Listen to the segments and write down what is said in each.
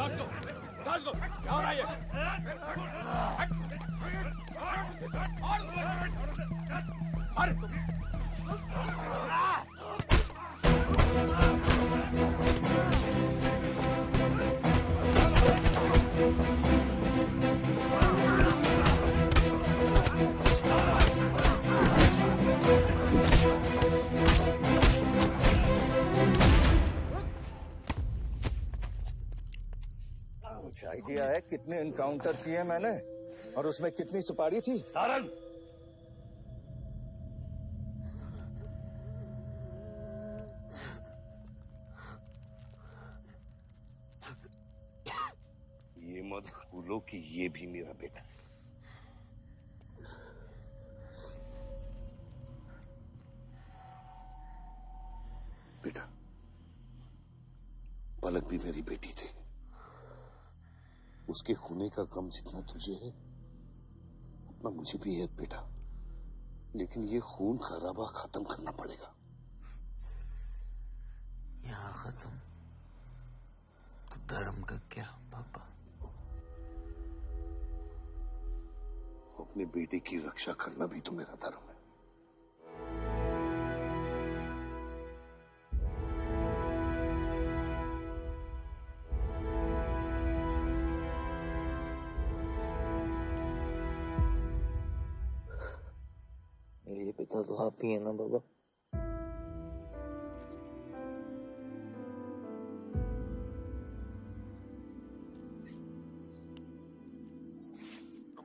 क्या हो रहा है ये? मार इसको। कुछ आइडिया है कितने एनकाउंटर किए मैंने और उसमें कितनी सुपारी थी? सारंग, ये मत भूलो कि ये भी मेरा बेटा है। बेटा, पलक भी मेरी बेटी थी। उसके खूने का गम जितना तुझे है उतना मुझे भी है बेटा, लेकिन ये खून खराबा खत्म करना पड़ेगा। यहाँ खत्म तो धर्म का क्या पापा? अपने बेटे की रक्षा करना भी तो मेरा धर्म है। मेरे पिता तो आप ही है ना बाबा?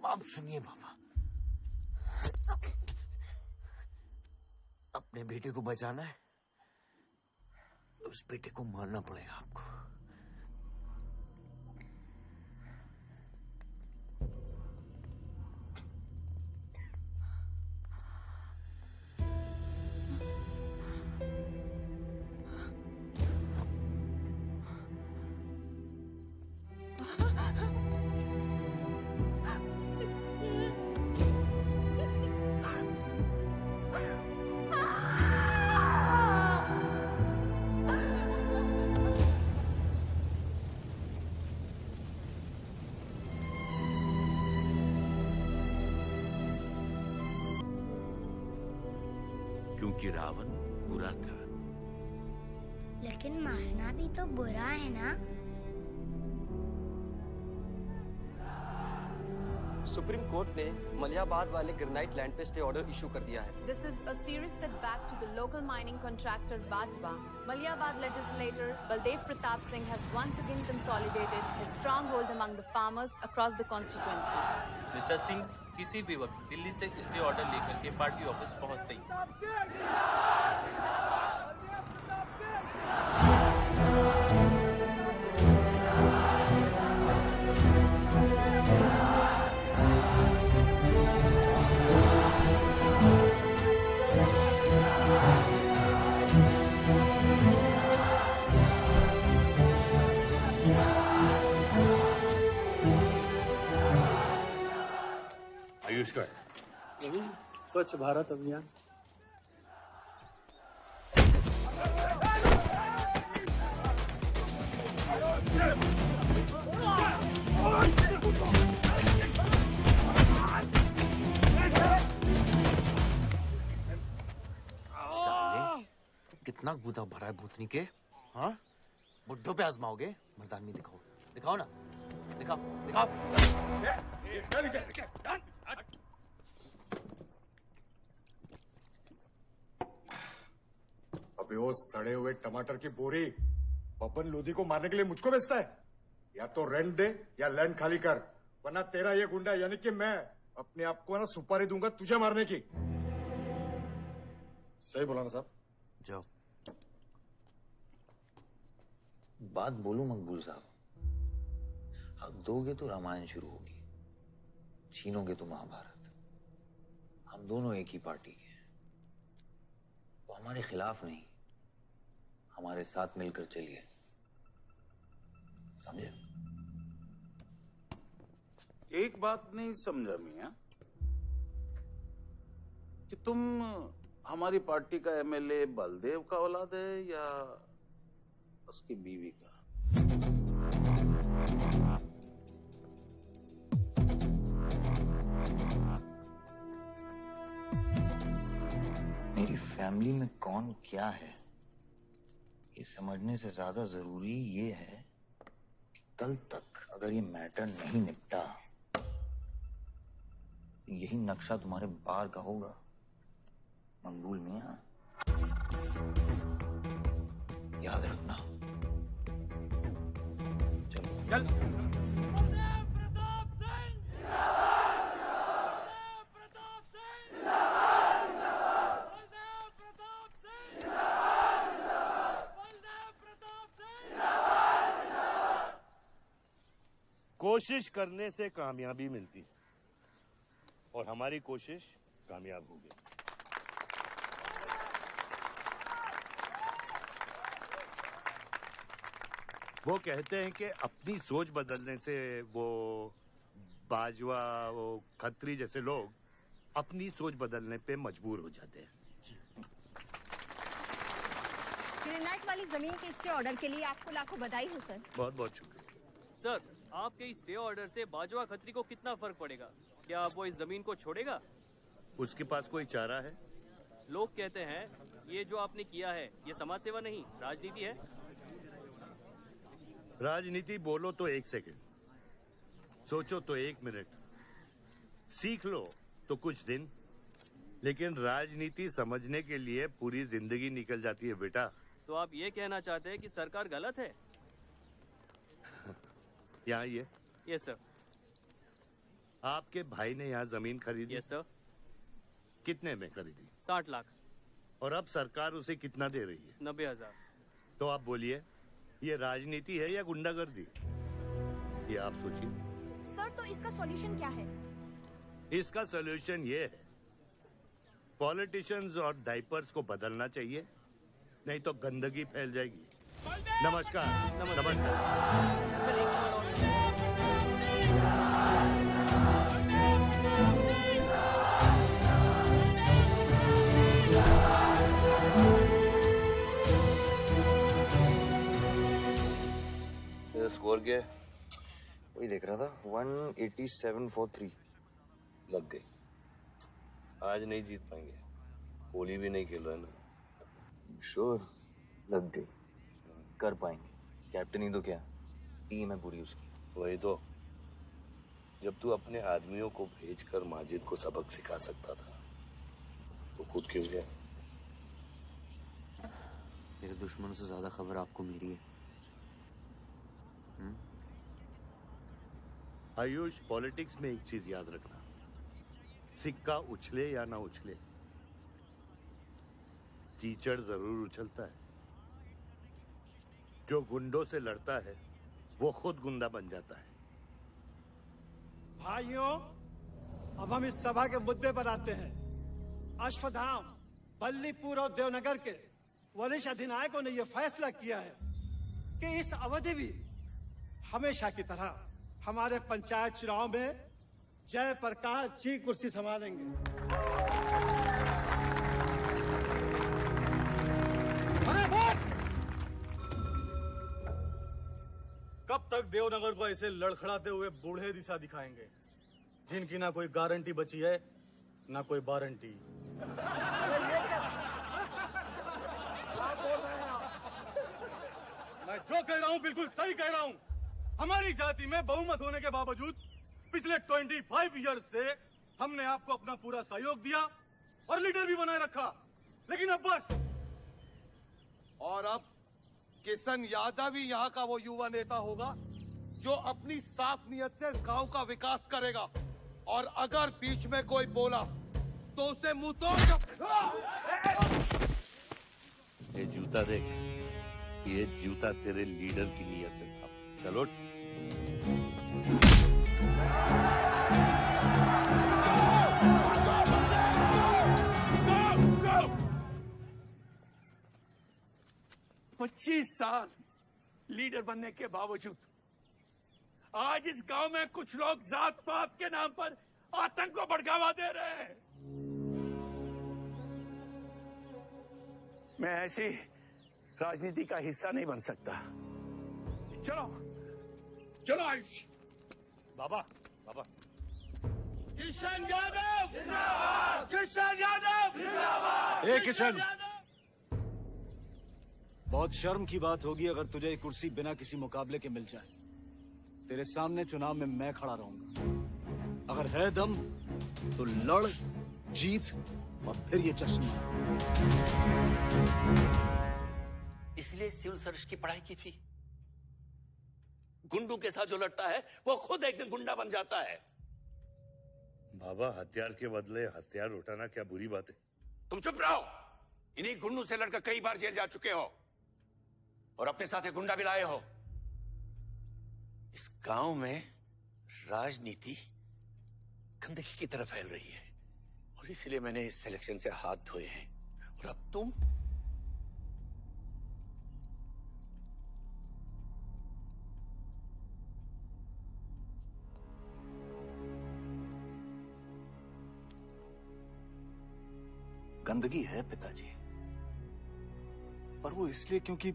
अब सुनिए बाबा, अपने बेटे को बचाना है तो उस बेटे को मारना पड़ेगा आपको। क्योंकि रावण बुरा था। लेकिन मारना भी तो बुरा है ना? सुप्रीम कोर्ट ने मलियाबाद वाले ग्रेनाइट लैंड पे स्टे ऑर्डर इशू कर दिया है। This is a serious setback to the local mining contractor Bajpa. Maliabad legislator Baldev Pratap Singh has once again consolidated his stronghold among the farmers across the constituency. Mister Singh किसी भी वक्त दिल्ली से stay order लेकर के party office पहुंचते ही आयुष का स्वच्छ भारत अभियान। कितना गुदा भरा है भूतनी के? हाँ, बुड्ढों पे आजमाओगे? मर्दानगी दिखाओ, दिखाओ ना, दिखाओ, दिखाओ। अबे वो सड़े हुए टमाटर की बोरी बब्बन लोधी को मारने के लिए मुझको बेचता है? या तो रेंट दे या लैंड खाली कर, वरना तेरा ये गुंडा यानी कि मैं अपने आप को ना सुपारी दूंगा तुझे मारने की। सही बोला ना साहब? जाओ। बात बोलूं मकबूल साहब, हक दोगे तो रामायण शुरू होगी, छीनोगे तो महाभारत। हम दोनों एक ही पार्टी के हैं, वो हमारे खिलाफ नहीं, हमारे साथ मिलकर चलिए, समझे? एक बात नहीं समझा मियां कि तुम हमारी पार्टी का एमएलए बलदेव का औलाद है या उसकी बीवी का? मेरी फैमिली में कौन क्या है ये समझने से ज्यादा जरूरी ये है कि कल तक अगर ये मैटर नहीं निपटा तो यही नक्शा तुम्हारे बार का होगा मंगूल मियां। याद रखना। चलो चल। कोशिश करने से कामयाबी मिलती है और हमारी कोशिश कामयाब होगी। वो कहते हैं कि अपनी सोच बदलने से वो बाजवा, वो खत्री जैसे लोग अपनी सोच बदलने पे मजबूर हो जाते हैं। ग्रेनाइट वाली जमीन के स्टे ऑर्डर के लिए आपको लाखों बधाई हो सर। बहुत बहुत शुक्रिया सर। आपके स्टे ऑर्डर से बाजवा खत्री को कितना फर्क पड़ेगा? क्या वो इस जमीन को छोड़ेगा? उसके पास कोई चारा है? लोग कहते हैं ये जो आपने किया है ये समाज सेवा नहीं राजनीति है। राजनीति बोलो तो 1 सेकंड, सोचो तो 1 मिनट, सीख लो तो कुछ दिन, लेकिन राजनीति समझने के लिए पूरी जिंदगी निकल जाती है बेटा। तो आप ये कहना चाहते हैं कि सरकार गलत है? यहाँ ये यस सर। आपके भाई ने यहाँ जमीन खरीदी? Yes sir. कितने में खरीदी? 60 लाख। और अब सरकार उसे कितना दे रही है? 90,000। तो आप बोलिए ये राजनीति है या गुंडागर्दी? ये आप सोचिए। सर तो इसका सॉल्यूशन क्या है? इसका सॉल्यूशन ये है पॉलिटिशियंस और डाइपर्स को बदलना चाहिए, नहीं तो गंदगी फैल जाएगी। नमस्कार। नमस्कार। स्कोर क्या है? वही देख रहा था 187 for 3। लग गई। आज नहीं जीत पाएंगे, होली भी नहीं खेल रहा है ना। श्योर लग गई, कर पाएंगे। कैप्टन ही तो क्या, टीम है पूरी उसकी। वही तो, जब तू अपने आदमियों को भेजकर माजिद को सबक सिखा सकता था तो खुद क्यों गया? मेरे दुश्मनों से ज्यादा खबर आपको मेरी है। आयुष, पॉलिटिक्स में एक चीज याद रखना, सिक्का उछले या ना उछले, कीचड़ जरूर उछलता है। जो गुंडों से लड़ता है वो खुद गुंडा बन जाता है। भाइयों, अब हम इस सभा के मुद्दे पर आते हैं। अश्वत्थाम, बल्लीपुर और देवनगर के वरिष्ठ अधिनायकों ने यह फैसला किया है कि इस अवधि भी हमेशा की तरह हमारे पंचायत चुनाव में जयप्रकाश जी कुर्सी संभालेंगे। अरे बस! कब तक देवनगर को ऐसे लड़खड़ाते हुए बूढ़े दिशा दिखाएंगे, जिनकी ना कोई गारंटी बची है ना कोई वारंटी? मैं जो कह रहा हूँ बिल्कुल सही कह रहा हूँ। हमारी जाति में बहुमत होने के बावजूद पिछले 25 ईयर्स से हमने आपको अपना पूरा सहयोग दिया और लीडर भी बनाए रखा, लेकिन अब बस। और अब किशन यादव ही यहाँ का वो युवा नेता होगा जो अपनी साफ नियत से इस गांव का विकास करेगा, और अगर बीच में कोई बोला तो उसे मुंह तोड़। ये जूता देख, ये जूता तेरे लीडर की नियत से साफ। चलो पच्चीस साल लीडर बनने के बावजूद आज इस गांव में कुछ लोग जात पात के नाम पर आतंक को बढ़ावा दे रहे हैं। मैं ऐसी राजनीति का हिस्सा नहीं बन सकता। चलो चलो आयुष। बाबा बाबा किशन यादव जिंदाबाद, किशन यादव जिंदाबाद। ए किशन, बहुत शर्म की बात होगी अगर तुझे ये कुर्सी बिना किसी मुकाबले के मिल जाए। तेरे सामने चुनाव में मैं खड़ा रहूंगा। अगर है दम तो लड़, जीत और फिर ये जश्न मना। इसलिए सिविल सर्विस की पढ़ाई की थी। गुंडों के साथ जो लड़ता है वो खुद एक दिन गुंडा बन जाता है। बाबा, हथियार के बदले हथियार उठाना क्या बुरी बात है? तुम चुप रहो। इन्हीं गुंडों से लड़कर कई बार जेल जा चुके हो और अपने साथ एक गुंडा भी लाए हो। इस गांव में राजनीति गंदगी की तरफ फैल रही है और इसलिए मैंने इस सिलेक्शन से हाथ धोए हैं। और अब तुम गंदगी है पिताजी, पर वो इसलिए क्योंकि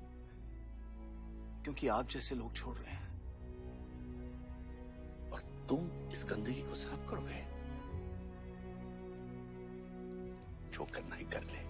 आप जैसे लोग छोड़ रहे हैं। और तुम इस गंदगी को साफ करोगे। जो करना ही कर ले।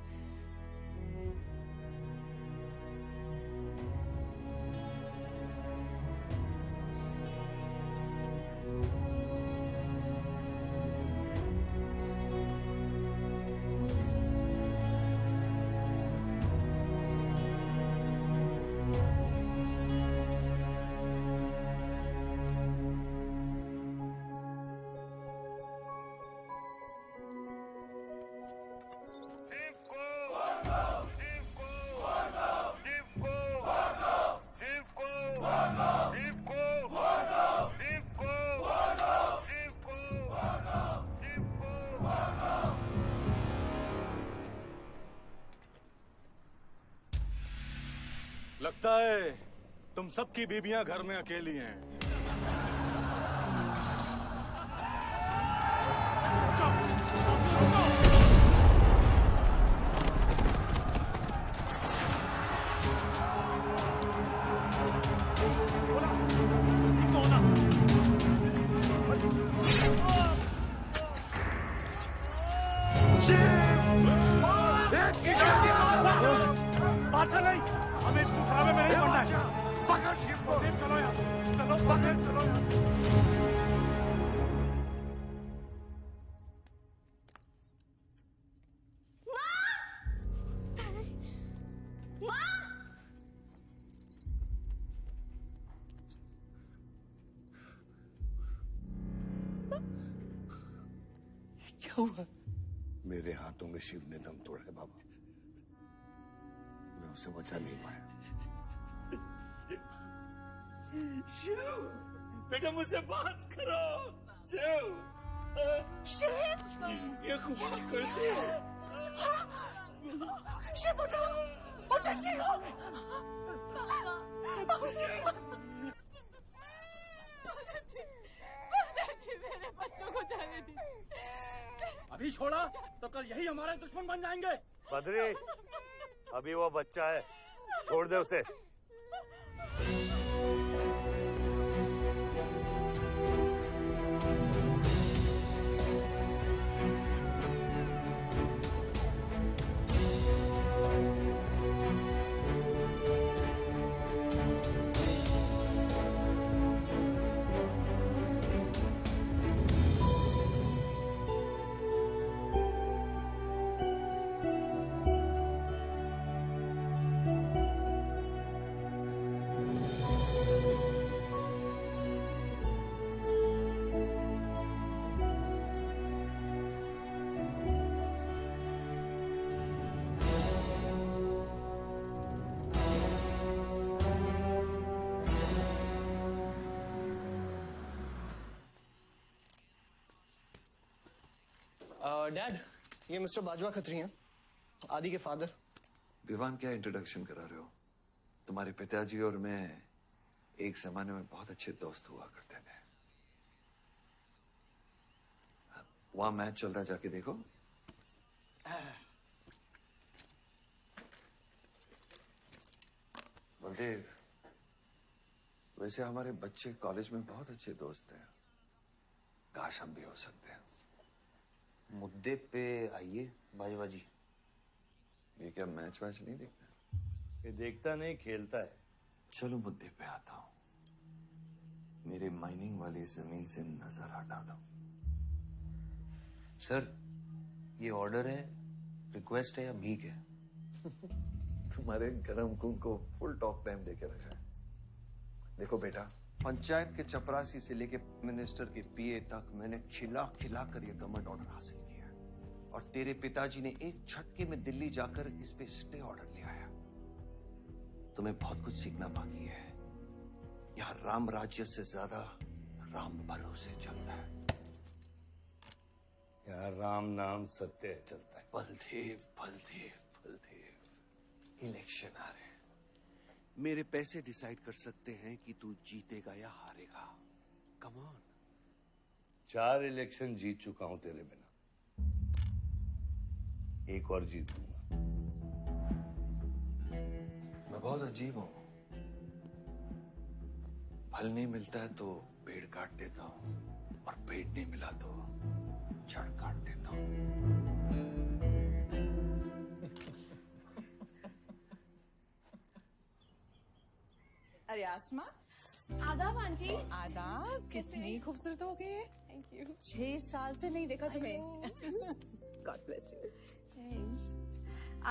लगता है तुम सबकी बीबियां घर में अकेली हैं। बात नहीं, हमें इसको खराबे में नहीं पड़ना है। पकड़ शिव को। चलो यार, चलो पकड़, चलो यार। क्या हुआ? मेरे हाथों में शिव ने दम तोड़ा है बाबा। मैं उसे बचा नहीं पाया। शिव, बेटा मुझसे बात करो। शिव, ये खुमार कैसे है? शिव उठो, उठो शिव। मेरे बच्चों को जाने दी। अभी छोड़ा तो कल यही हमारे दुश्मन बन जाएंगे। बद्री, अभी वो बच्चा है, छोड़ दे उसे। डैड, ये मिस्टर बाजवा खत्री हैं, आदि के फादर। विवान, क्या इंट्रोडक्शन करा रहे हो? तुम्हारे पिताजी और मैं एक जमाने में बहुत अच्छे दोस्त हुआ करते थे। वहां मैच चल रहा, जाके देखो। बलदेव, वैसे हमारे बच्चे कॉलेज में बहुत अच्छे दोस्त हैं। काश हम भी हो सकते हैं। मुद्दे पे आइए बाजवा जी। ये क्या मैच वैच नहीं देखता? ये देखता नहीं, खेलता है। चलो मुद्दे पे आता हूँ। मेरे माइनिंग वाली जमीन से नजर हटा दो। सर, ये ऑर्डर है, रिक्वेस्ट है या भीख है? तुम्हारे गरम खून को फुल टॉक टाइम देके रखा है। देखो बेटा, पंचायत के चपरासी से लेके मिनिस्टर के पीए तक मैंने खिला खिला कर ये गवर्नमेंट ऑर्डर हासिल किया है। और तेरे पिताजी ने एक झटके में दिल्ली जाकर इस पे स्टे ऑर्डर ले आया। तुम्हें बहुत कुछ सीखना बाकी है। यहाँ राम राज्य से ज्यादा राम बलों से चलता है। यहाँ राम नाम सत्य चलता है। बलदेव बलदेव बलदेव, इलेक्शन आ रहे हैं। मेरे पैसे डिसाइड कर सकते हैं कि तू जीतेगा या हारेगा। Come on. 4 इलेक्शन जीत चुका हूं तेरे बिना, एक और जीतूंगा। मैं बहुत अजीब हूं। फल नहीं मिलता है तो पेड़ काट देता हूं, और पेड़ नहीं मिला तो जड़ काट देता हूं। अरे आसमा, आदाब आंटी। आदाब। कितनी खूबसूरत हो गई है। Thank you. 6 साल से नहीं देखा तुम्हें। God bless you. थैंक्स।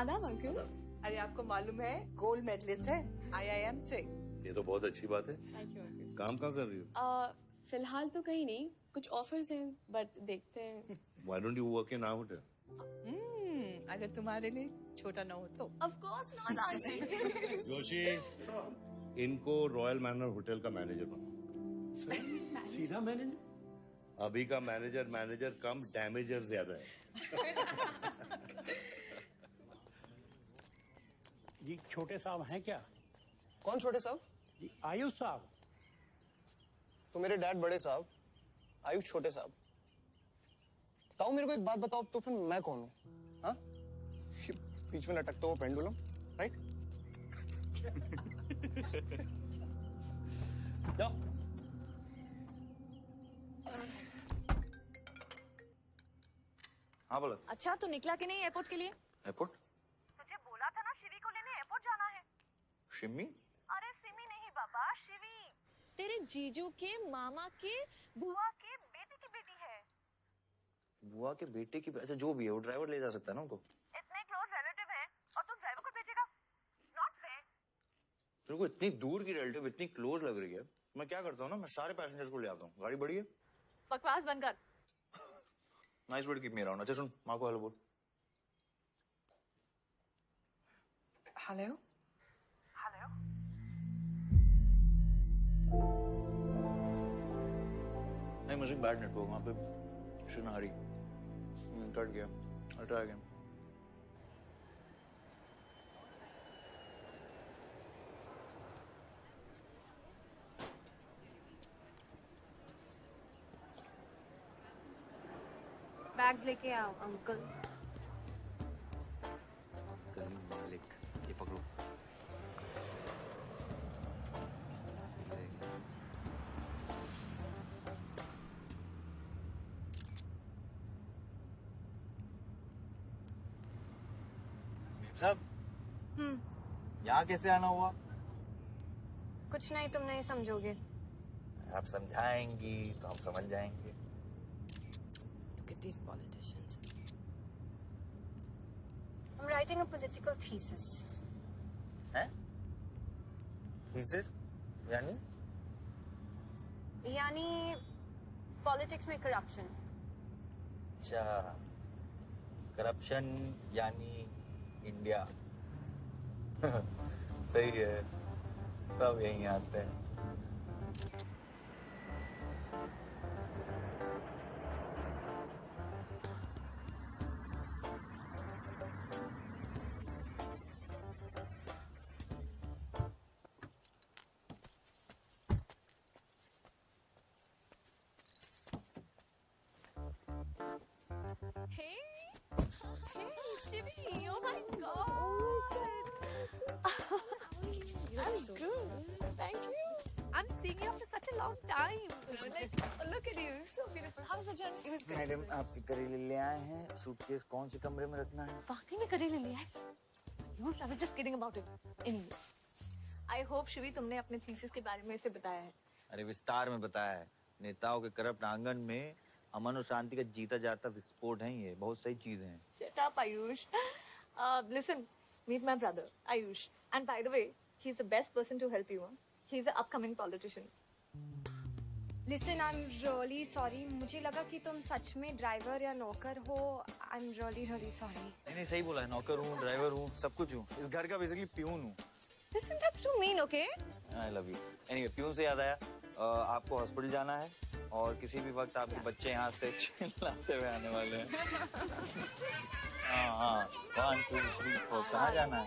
आदाब अंकल। अरे आपको मालूम है गोल्ड मेडलिस्ट है IIM से। ये तो बहुत अच्छी बात है। Thank you uncle. काम कहाँ कर रही हो? फिलहाल तो कहीं नहीं, कुछ ऑफर्स हैं बट देखते हैं। Why don't you work in our hotel? अगर तुम्हारे लिए छोटा ना हो तो। Of course not aunty. Joshi, इनको रॉयल मैनर होटल का मैनेजर बनाओ। सीधा मैनेजर? अभी का मैनेजर कम डैमेजर ज्यादा है। जी छोटे साहब हैं क्या? कौन छोटे साहब? जी आयुष साहब। तो मेरे डैड बड़े साहब, आयुष छोटे साहब। ताऊ मेरे को एक बात बताओ, तो फिर मैं कौन हूँ? हाँ? बीच में लटकता हुआ पेंडुलम, राइट? जाओ। हाँ बोला। अच्छा, तो निकला कि नहीं एयरपोर्ट के लिए? एयरपोर्ट? तुझे बोला था ना शिवी को लेने एयरपोर्ट जाना है। शिमी? अरे सिमी नहीं बाबा, शिवी। तेरे जीजू के मामा के बुआ के बेटे की बेटी है। बुआ के बेटे की? अच्छा जो भी है, वो ड्राइवर ले जा सकता है ना उनको। इतने क्लोज रिलेटिव हैं और तुम ड्राइवर को भेजेगा? Not fair. तेरे को इतनी दूर की रिलेटिव इतनी क्लोज लग रही है। मैं क्या करता हूँ ना, मैं सारे पैसेंजर्स को ले आता हूँ। गाड़ी बड़ी है। बकवास बंद कर। Nice word keep me around. अच्छा सुन, माँ को हेलो बोल। हेलो। हेलो। नहीं मुझे बैड नेटवर्क वहाँ पे। सुनारी कट गया। I'll try again. बैग्स लेके आओ अंकल। करीम मालिक, ये पकड़ो। साहब, यहाँ कैसे आना हुआ? कुछ नहीं, तुम नहीं समझोगे। आप समझाएंगी तो हम समझ जाएंगे। Look at these politicians. I'm writing a political thesis. हैं? Thesis? यानी? यानी पॉलिटिक्स में करप्शन। अच्छा, करप्शन यानी इंडिया। सही है, सब यहीं आते हैं। Shivi, oh my God. I'm good. Thank you. I'm seeing you after such a long time. Like, look at you, so beautiful. How was the journey? It was good. Madam आपके करेले ले आए हैं, सूटकेस कौन से कमरे में रखना है? वाकई में करेले ले आए? You I was just kidding about it. Anyways, I hope Shivi तुमने अपने थीसिस के बारे में इसे बताया है. अरे विस्तार में बताया है. नेताओं के करप्ट आंगन में अमन और शांति का जीता जाता विस्फोट है ये. बहुत सही चीजें हैं. Shut up, Ayush. Listen, meet my brother, Ayush. And by the way, he's the best person to help you. He's an upcoming politician. Listen, I'm really sorry. मुझे लगा कि तुम सच में ड्राइवर या नौकर हो. I'm really sorry. नहीं सही बोला है. नौकर हूँ, ड्राइवर हूँ, सब कुछ हूँ. इस घर का बेसिकली प्यून हूँ. Listen, that's too mean, okay? I love you. Anyway, peon से याद आया. आपको हॉस्पिटल जाना है और किसी भी वक्त आपके बच्चे यहाँ से चिल्लाते हुए आने वाले हैं. हाँ 1 2 3 4 कहाँ जाना है?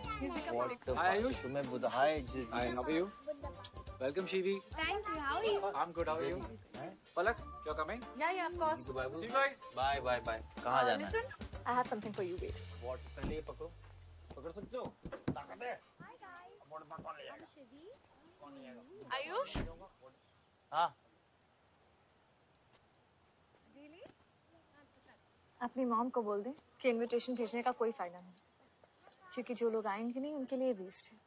आयुष तुम्हें बुधाए. Hi, how are you? Welcome, Shivi. Thank you. How are you? I'm good. How are you? Palak, you're coming? Yeah, of course. See you guys. Bye. कहाँ जाना है? Listen, I have something for you. Wait. What? पहले ये पकड़ो. पकड़ सकते हो? ताकत है. Hi guys. कौन ले जाएगा? I'm Shivi. कौन ले जाएगा? Ayush? हाँ. Really? अपनी मॉम को बोल दे कि इनविटेशन भेजने का कोई फायदा नहीं, क्योंकि जो लोग आएंगे नहीं उनके लिए वेस्ट है.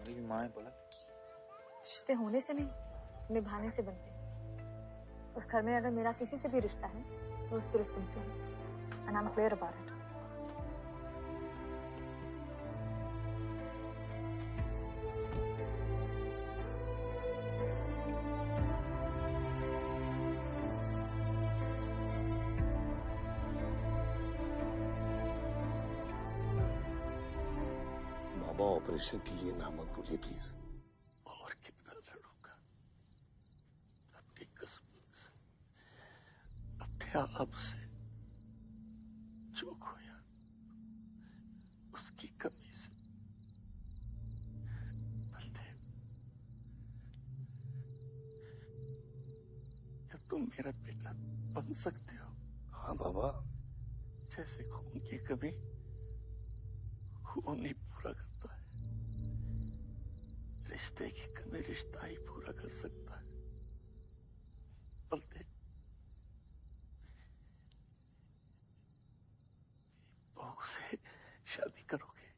मेरी माँ है पलक. रिश्ते होने से नहीं, निभाने से बनते हैं. उस घर में अगर मेरा किसी से भी रिश्ता है तो सिर्फ तुमसे है. And I'm clear about it. Baba operation के लिए ना मत बोलिए प्लीज. और कितना लड़ूंगा अपनी किस्मत से, अपने आप से. जो खोया उसकी कमी से. बलदेव, क्या तुम मेरा बेटा बन सकते हो? हाँ बाबा. जैसे खून की कमी खून नहीं पूरा करता है, रिश्ते की कमी रिश्ता ही पूरा कर सकता है. बलदेव, बहू से शादी करोगे?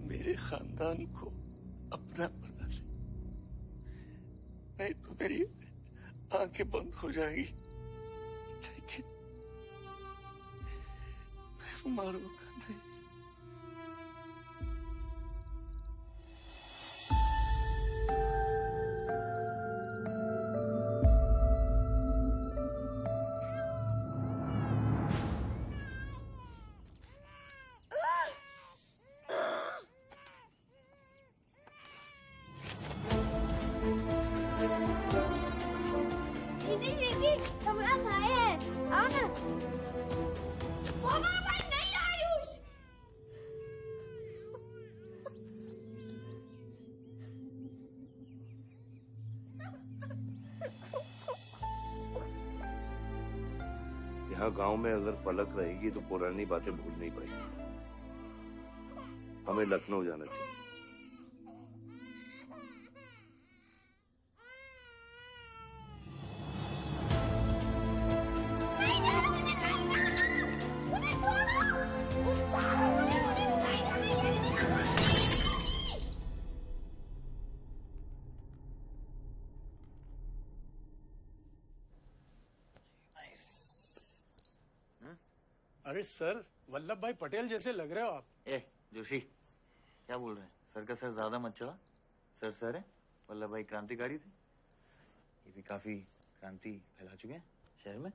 मेरे खानदान को अपना बना ले, नहीं तो मेरी आंखें बंद हो जाएगी. लेकिन मैं मारूंगा नहीं. दीदी, हमारा भाई है. आओ ना. वो हमारा भाई नहीं है, आयुष. यहाँ गांव में अगर पलक रहेगी तो पुरानी बातें भूल नहीं पाएगी. हमें लखनऊ जाना चाहिए. अरे सर, वल्लभ भाई पटेल जैसे लग रहे हो आप. ए जोशी, क्या बोल रहे हैं? सर का सर ज्यादा मत चढ़ा. सर है. वल्लभ भाई क्रांतिकारी थे. ये भी काफी क्रांति फैला चुके हैं शहर में.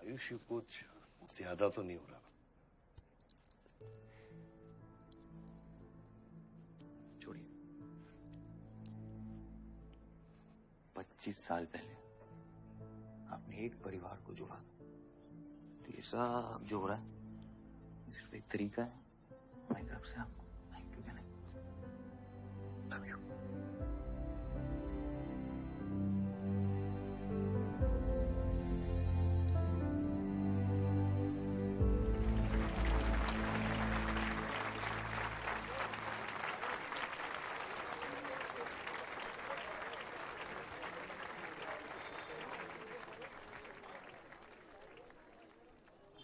आयुष कुछ ज्यादा तो नहीं हो रहा? छोड़िए. 25 साल पहले आपने एक परिवार को जोड़ा, तो ये सब जो हो रहा है सिर्फ एक तरीका है हमारी तरफ से आपको थैंक यू कहने. Love you.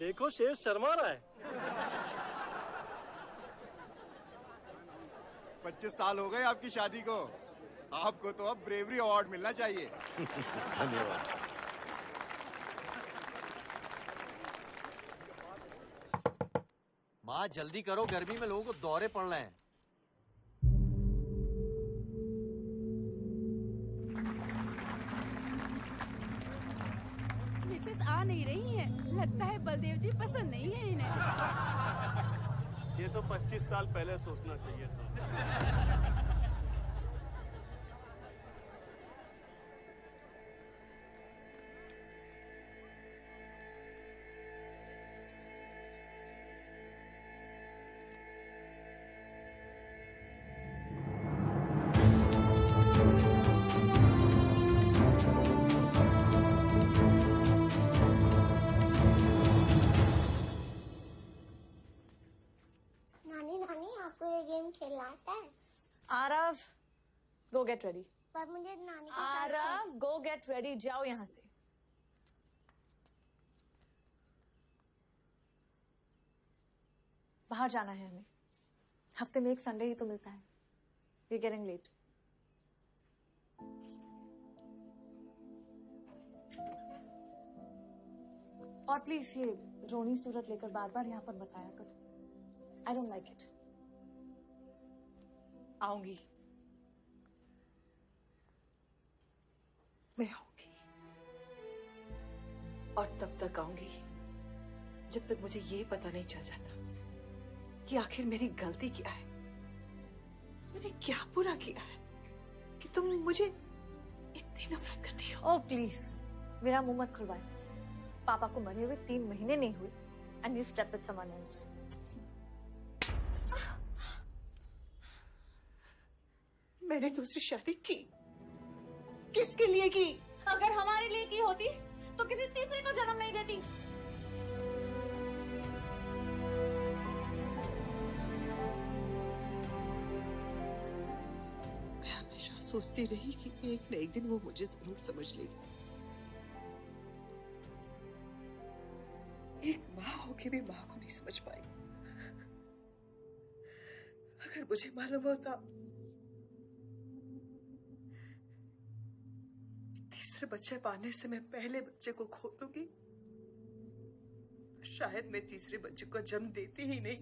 देखो शेर शर्मा रहा है। 25 साल हो गए आपकी शादी को। आपको तो अब ब्रेवरी अवार्ड मिलना चाहिए। धन्यवाद। माँ जल्दी करो, गर्मी में लोगों को दौरे पड़ रहे हैं। मिसेस आ नहीं रही है। लगता है बलदेव जी पसंद नहीं है इन्हें। ये तो 25 साल पहले सोचना चाहिए था। खेलना आता है? Aarav, go get ready. पर मुझे नानी के साथ आरव, go get ready. जाओ यहाँ से। बाहर जाना है हमें। हफ्ते में एक संडे ही तो मिलता है। We're getting late. और प्लीज ये रोनी सूरत लेकर बार बार यहाँ पर बताया करो। I don't like it. आऊंगी, मैं आऊंगी, और तब तक आऊंगी जब तक मुझे ये पता नहीं चल जाता कि आखिर मेरी गलती क्या है। मैंने क्या बुरा किया है कि तुम मुझे इतनी नफरत करती हो? ओह प्लीज, मेरा मुंह मत खुलवाए। पापा को मरे हुए 3 महीने नहीं हुए and you slept with someone else. मैंने दूसरी शादी की, किसके लिए की? अगर हमारे लिए की होती तो किसी तीसरे को जन्म नहीं देती। मैं हमेशा सोचती रही कि एक न एक दिन वो मुझे जरूर समझ लेगी। एक माँ होके भी माँ को नहीं समझ पाई। अगर मुझे मालूम होता तीसरे बच्चे पाने से मैं पहले बच्चे को खो दूंगी, शायद मैं तीसरे बच्चे को जन्म देती ही नहीं।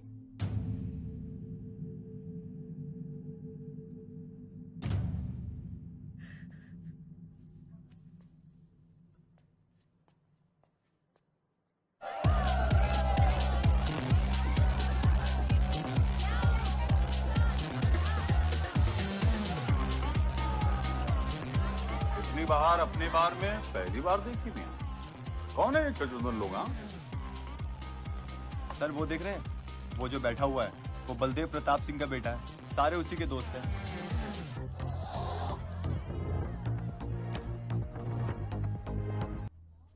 बाहर अपने बार में पहली बार देखी भी। कौन है ये चचुंदर लोग? सर वो देख रहे हैं, वो जो बैठा हुआ है वो बलदेव प्रताप सिंह का बेटा है। सारे उसी के दोस्त हैं।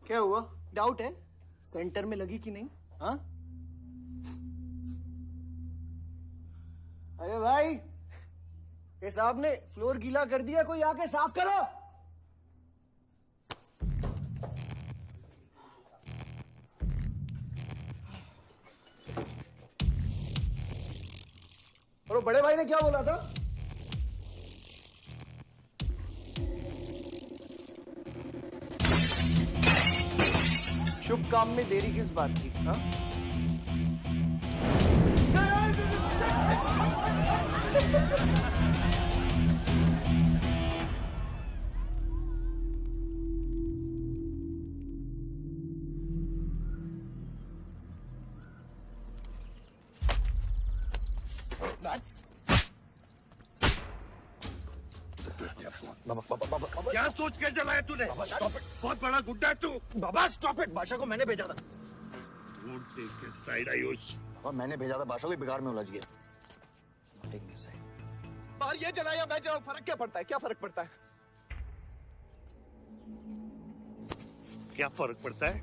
क्या हुआ? डाउट है सेंटर में लगी कि नहीं? हाँ? अरे भाई, ये साहब ने फ्लोर गीला कर दिया, कोई आके साफ करो। और बड़े भाई ने क्या बोला था? शुभ काम में देरी किस बात की? हाँ? क्या सोच के चलाया तूने? बहुत बड़ा गुड्डा है तू। बाबा स्टॉप इट, बादशाह को मैंने भेजा था। रोड देख के साइड आयुष। बाबा मैंने भेजा था, बादशाह को बिगाड़ में उलझ गया। बाहर ये चलाया मैं चलाऊं, फर्क क्या पड़ता है? क्या फर्क पड़ता है? क्या फर्क पड़ता है?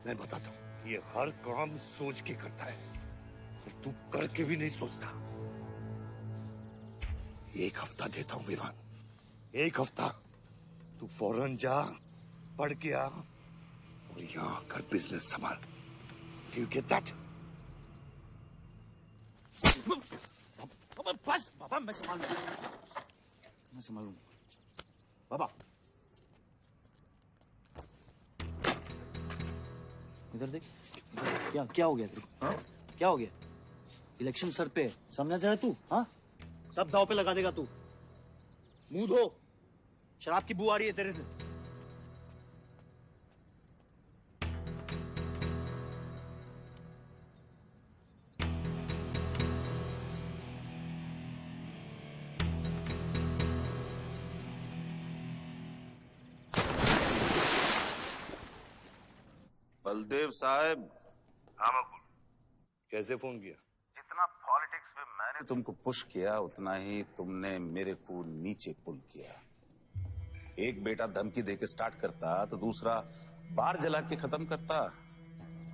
मैं बताता हूँ। ये हर काम सोच के करता है और तू करके भी नहीं सोचता। 1 हफ्ता देता हूँ विवान, 1 हफ्ता। तू फौरन जा, पढ़ के आ और यहाँ कर बिजनेस संभाल। Do you get that? बस बाबा, मैं संभालूंगा बाबा। इधर देख, क्या क्या हो गया तेरे को? हाँ? क्या हो गया? इलेक्शन सर पे, समझा जा रहा तू? हाँ, सब दाव पे लगा देगा तू। मुंह धो, शराब की बू आ रही है तेरे से। बलदेव साहब। हाँ मकबूल। कैसे फोन किया? जितना पॉलिटिक्स में मैंने तुमको पुश किया उतना ही तुमने मेरे को नीचे पुल किया। एक बेटा धमकी देके स्टार्ट करता तो दूसरा बार जला के खत्म करता।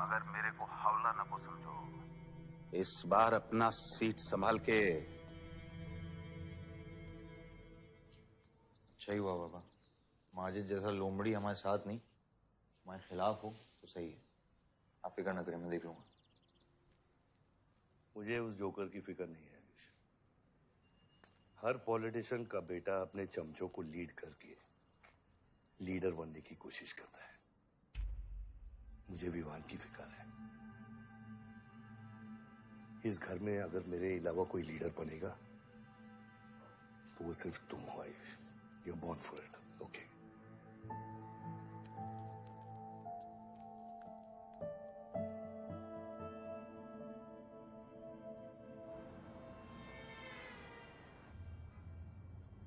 मगर मेरे को हवला न को समझो। इस बार अपना सीट संभाल के। सही हुआ बाबा, माजिद जैसा लोमड़ी हमारे साथ नहीं, हमारे खिलाफ हो तो सही है। आप फिक्र न करें, मैं देख लूंगा। मुझे उस जोकर की फिक्र नहीं है। हर पॉलिटिशियन का बेटा अपने चमचों को लीड करके लीडर बनने की कोशिश करता है। मुझे विवान की फिक्र है। इस घर में अगर मेरे अलावा कोई लीडर बनेगा तो वो सिर्फ तुम हो Ayush. You are born for it, okay?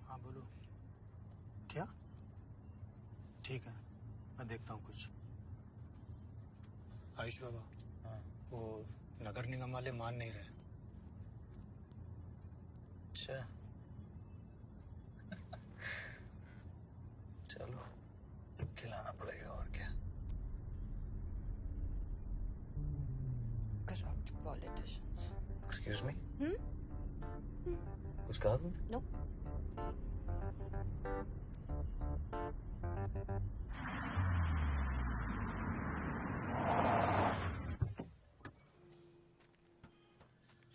हाँ बोलो। क्या? ठीक है, मैं देखता हूँ कुछ। आयुष बाबा, हाँ, वो नगर निगम वाले मान नहीं रहे। अच्छा, चलो खिलाना पड़ेगा और क्या। Corrupt politicians. Excuse me, Hmm? कुछ कहा तुमने? No.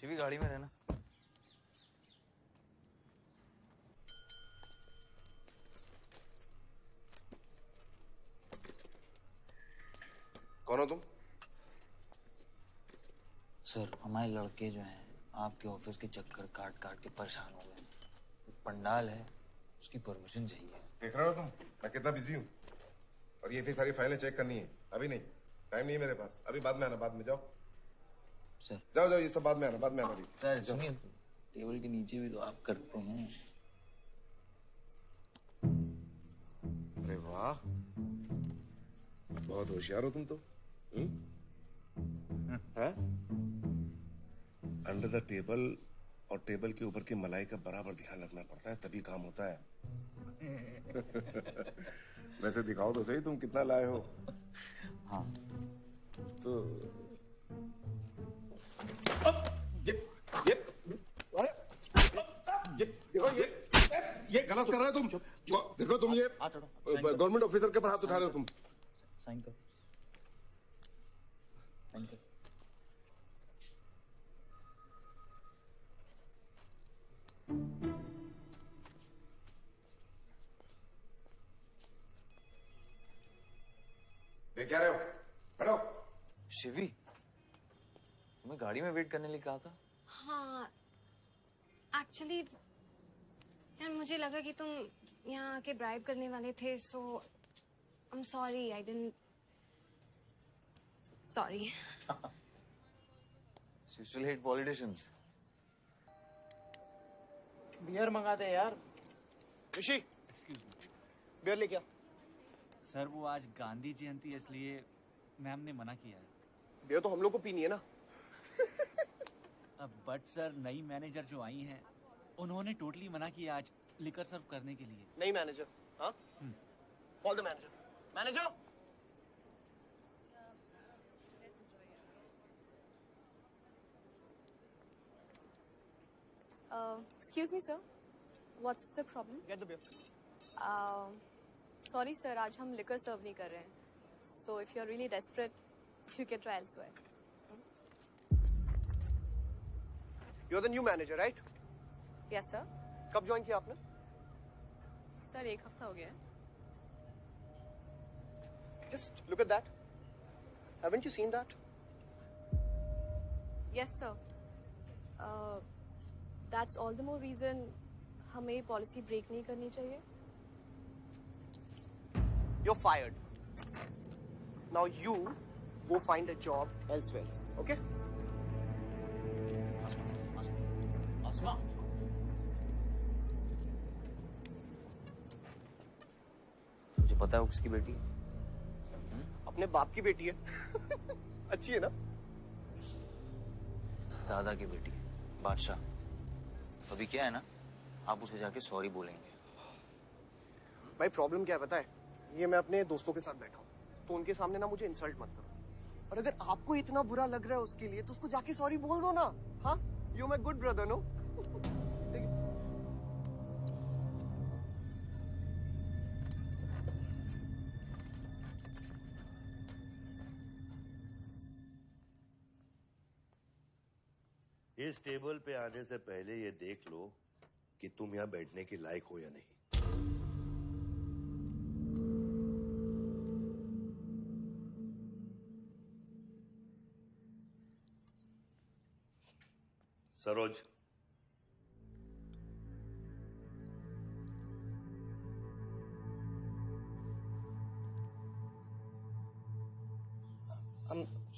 शिवी गाड़ी में रहना। कौन हो तुम? सर, हमारे लड़के जो हैं आपके ऑफिस के चक्कर काट काट के परेशान हो गए। एक पंडाल है, उसकी परमिशन चाहिए। देख रहे हो तुम मैं कितना बिजी हूँ, और ये इतनी सारी फाइलें चेक करनी है। अभी नहीं, टाइम नहीं है मेरे पास। अभी बाद में आना, बाद में। जाओ सर, जाओ जाओ, ये सब बाद में आना, बाद में आना। अभी सर सुनिए, टेबल के नीचे भी तो आप करते हैं। अरे वाह, बहुत होशियार हो तुम तो। हैं? अंडर द टेबल और टेबल के ऊपर की मलाई का बराबर ध्यान रखना पड़ता है, तभी काम होता है। वैसे दिखाओ तो सही तुम कितना लाए हो। हाँ तो ये गलत कर रहे हो तुम। देखो तुम ये गवर्नमेंट ऑफिसर के ऊपर हाथ उठा रहे हो तुम। साइन कर, साइन कर। क्या रहे हो? बैठो। शिवी, तुम्हें गाड़ी में वेट करने लिए कहा था। हाँ, एक्चुअली यार मुझे लगा कि तुम यहाँ आके ब्राइब करने वाले थे, so I am sorry, I didn't. Sorry. You still hate politicians. Beer मंगा दे यार। ऋषि, बियर ले क्या? सर वो आज गांधी जयंती है, इसलिए मैम ने मना किया है। बियर तो हम लोग को पीनी है ना। बट सर नई मैनेजर जो आई हैं उन्होंने टोटली मना किया आज लिकर सर्व करने के लिए। नई मैनेजर? हाँ, call the manager. Manager, Excuse me, sir. What's the problem? get the beer. Sorry, sir. आज हम liquor serve नहीं कर रहे हैं. So if you're really desperate, you can try elsewhere. You're the new manager, right? Yes, sir. कब join किया आपने? Sir 1 हफ्ता हो गया है. Just look at that. Haven't you seen that? Yes, sir. That's all the more reason हमें policy break नहीं करनी चाहिए. You're fired. Now you go find a job elsewhere. Okay? आसमा. मुझे पता है वो किसकी बेटी है. अपने बाप की बेटी है. अच्छी है ना? दादा की बेटी है, बादशाह. अभी क्या है ना, आप उसे जाके सॉरी बोलेंगे. भाई प्रॉब्लम क्या है पता है? ये मैं अपने दोस्तों के साथ बैठा हूँ, तो उनके सामने ना मुझे इंसल्ट मत करो. और अगर आपको इतना बुरा लग रहा है उसके लिए, तो उसको जाके सॉरी बोल दो ना. हाँ, you my good brother, no? इस टेबल पे आने से पहले ये देख लो कि तुम यहाँ बैठने के लायक हो या नहीं. सरोज,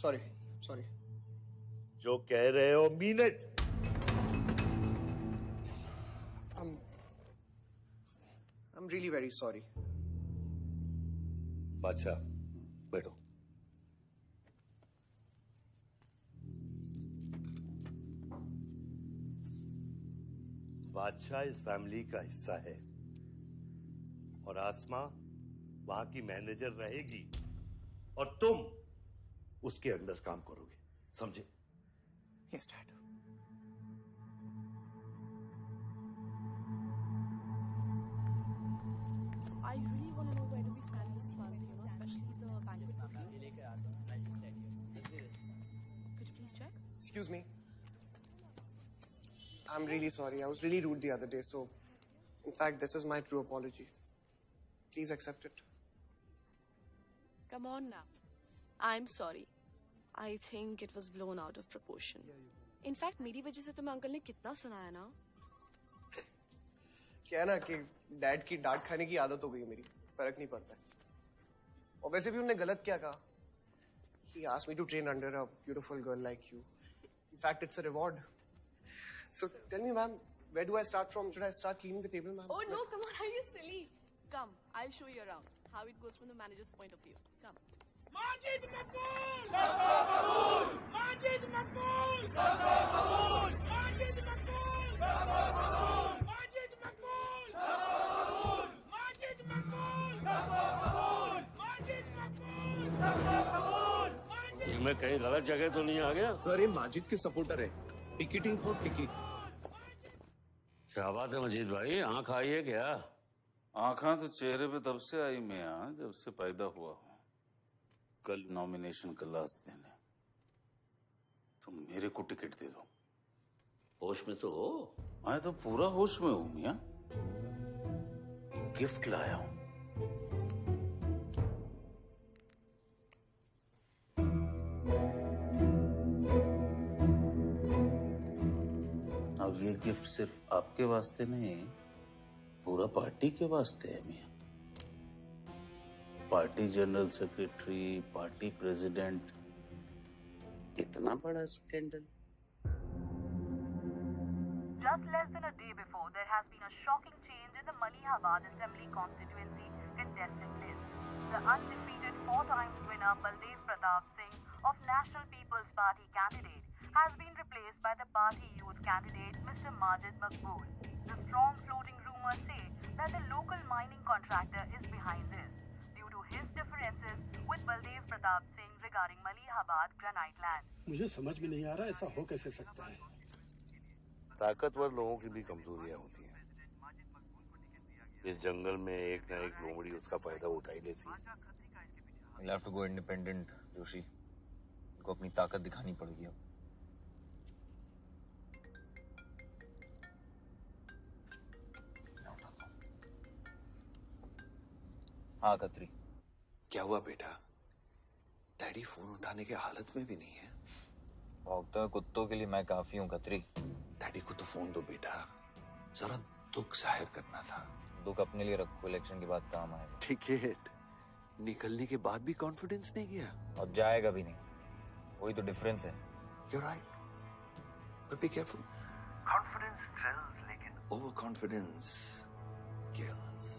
सॉरी. जो कह रहे हो mean it. I'm really very sorry. बादशाह, बैठो. बादशाह इस फैमिली का हिस्सा है और आसमा वहां की मैनेजर रहेगी और तुम उसके अंडर काम करोगे. समझे? Yes, Dad. I really want to know where do we stand this month, especially the bank's booking. Could you please check? Excuse me. I'm really sorry. I was really rude the other day, so in fact, this is my true apology. Please accept it. Come on now. I'm sorry. I think it was blown out of proportion. In fact, मेरी वजह से तुम्हें uncle ने कितना सुनाया ना? क्या है ना कि डैड की डांट खाने की आदत हो गई मेरी. फर्क नहीं पड़ता है. और वैसे भी उन्होंने गलत क्या कहा? He asked me to train under a beautiful girl like you. In fact, it's a reward. So tell me, ma'am, where do I start from? Should I start cleaning the table, ma'am? Oh no, come on, are you silly? Come, I'll show you around how it goes from the manager's point of view. Come. Majid Maqbool! Sabaqabool! Majid Maqbool! Sabaqabool! Majid Maqbool! Sabaqabool! Majid Maqbool! Sabaqabool! Majid Maqbool! Sabaqabool! Majid Maqbool! Sabaqabool! मैं कहीं गलत जगह तो नहीं आ गया? Sir, ये माजिद के supporter है. Ticketing for ticket. क्या बात है मजीद भाई, आंख आई है क्या? आंखा तो चेहरे पे तब से आई मियां जब से पैदा हुआ हूं. कल नॉमिनेशन का लास्ट दिन है. तुम मेरे को टिकट दे दो. होश में तो हो? मैं तो पूरा होश में हूं मियां. गिफ्ट लाया हूं. अब ये गिफ्ट सिर्फ आपके वास्ते नहीं, पूरा पार्टी के वास्ते है मियां. Party general secretary, party president, इतना बड़ा scandal. Just less than a day before, there has been a shocking change in the Malihabad Assembly constituency contestant list. The undefeated 4 times winner Baldev Pratap Singh of National People's Party candidate has been replaced by the party youth candidate Mr. Majid Maqbool. The strong floating rumors say that the local mining contractor is behind this due to his differences with Baldev Pratap Singh regarding Malihabad granite land. मुझे समझ में नहीं आ रहा ऐसा हो कैसे सकता है. ताकतवर लोगों की भी कमजोरियां होती हैं. इस जंगल में एक ना एक लोमड़ी उसका फायदा उठा ही लेती है. You'll have to go independent, Joshi. उनको अपनी ताकत दिखानी पड़ेगी अब. हाँ खत्री। क्या हुआ बेटा? डैडी फोन उठाने की हालत में भी नहीं है। भौंकते हुए कुत्तों के लिए मैं काफी हूँ खत्री। डैडी को तो फोन दो बेटा, जरा दुख जाहिर करना था। दुख अपने लिए रखो, इलेक्शन के बाद काम आएगा। टिकट निकलने के बाद भी कॉन्फिडेंस नहीं गया और जाएगा भी नहीं, वही तो डिफरेंस है। You're right, but be careful. Confidence thrills, लेकिन overconfidence kills.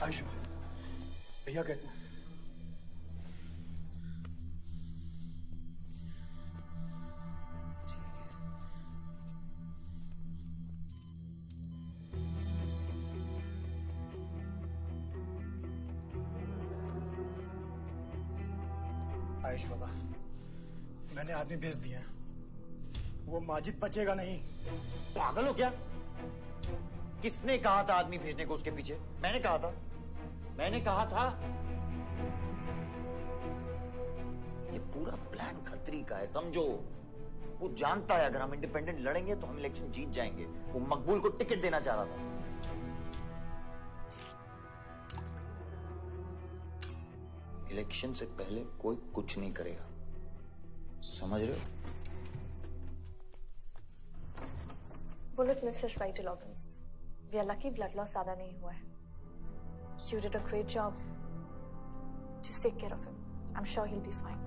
आयुष भैया कैसे हैं? आयुष बाबा, मैंने आदमी भेज दिए हैं। वो माजिद बचेगा नहीं। पागल हो क्या? किसने कहा था आदमी भेजने को उसके पीछे? मैंने कहा था। ये पूरा प्लान खत्री का है, समझो। वो जानता है अगर हम इंडिपेंडेंट लड़ेंगे तो हम इलेक्शन जीत जाएंगे। वो मकबूल को टिकट देना चाह रहा था। इलेक्शन से पहले कोई कुछ नहीं करेगा, समझ रहे हो? बुलेट मिस सिर्फ vital organs. We are lucky blood loss ज्यादा नहीं हुआ है। You did a great job. Just take care of him. I'm sure he'll be fine.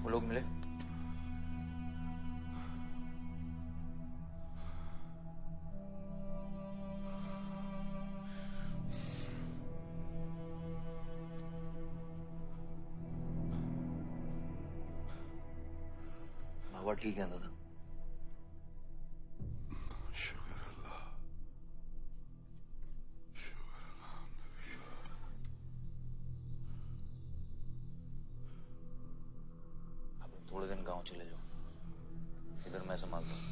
वो लोग मिले? बाबा ठीक है दादा? अब थोड़े दिन गांव चले जाओ, इधर मैं संभालता हूँ।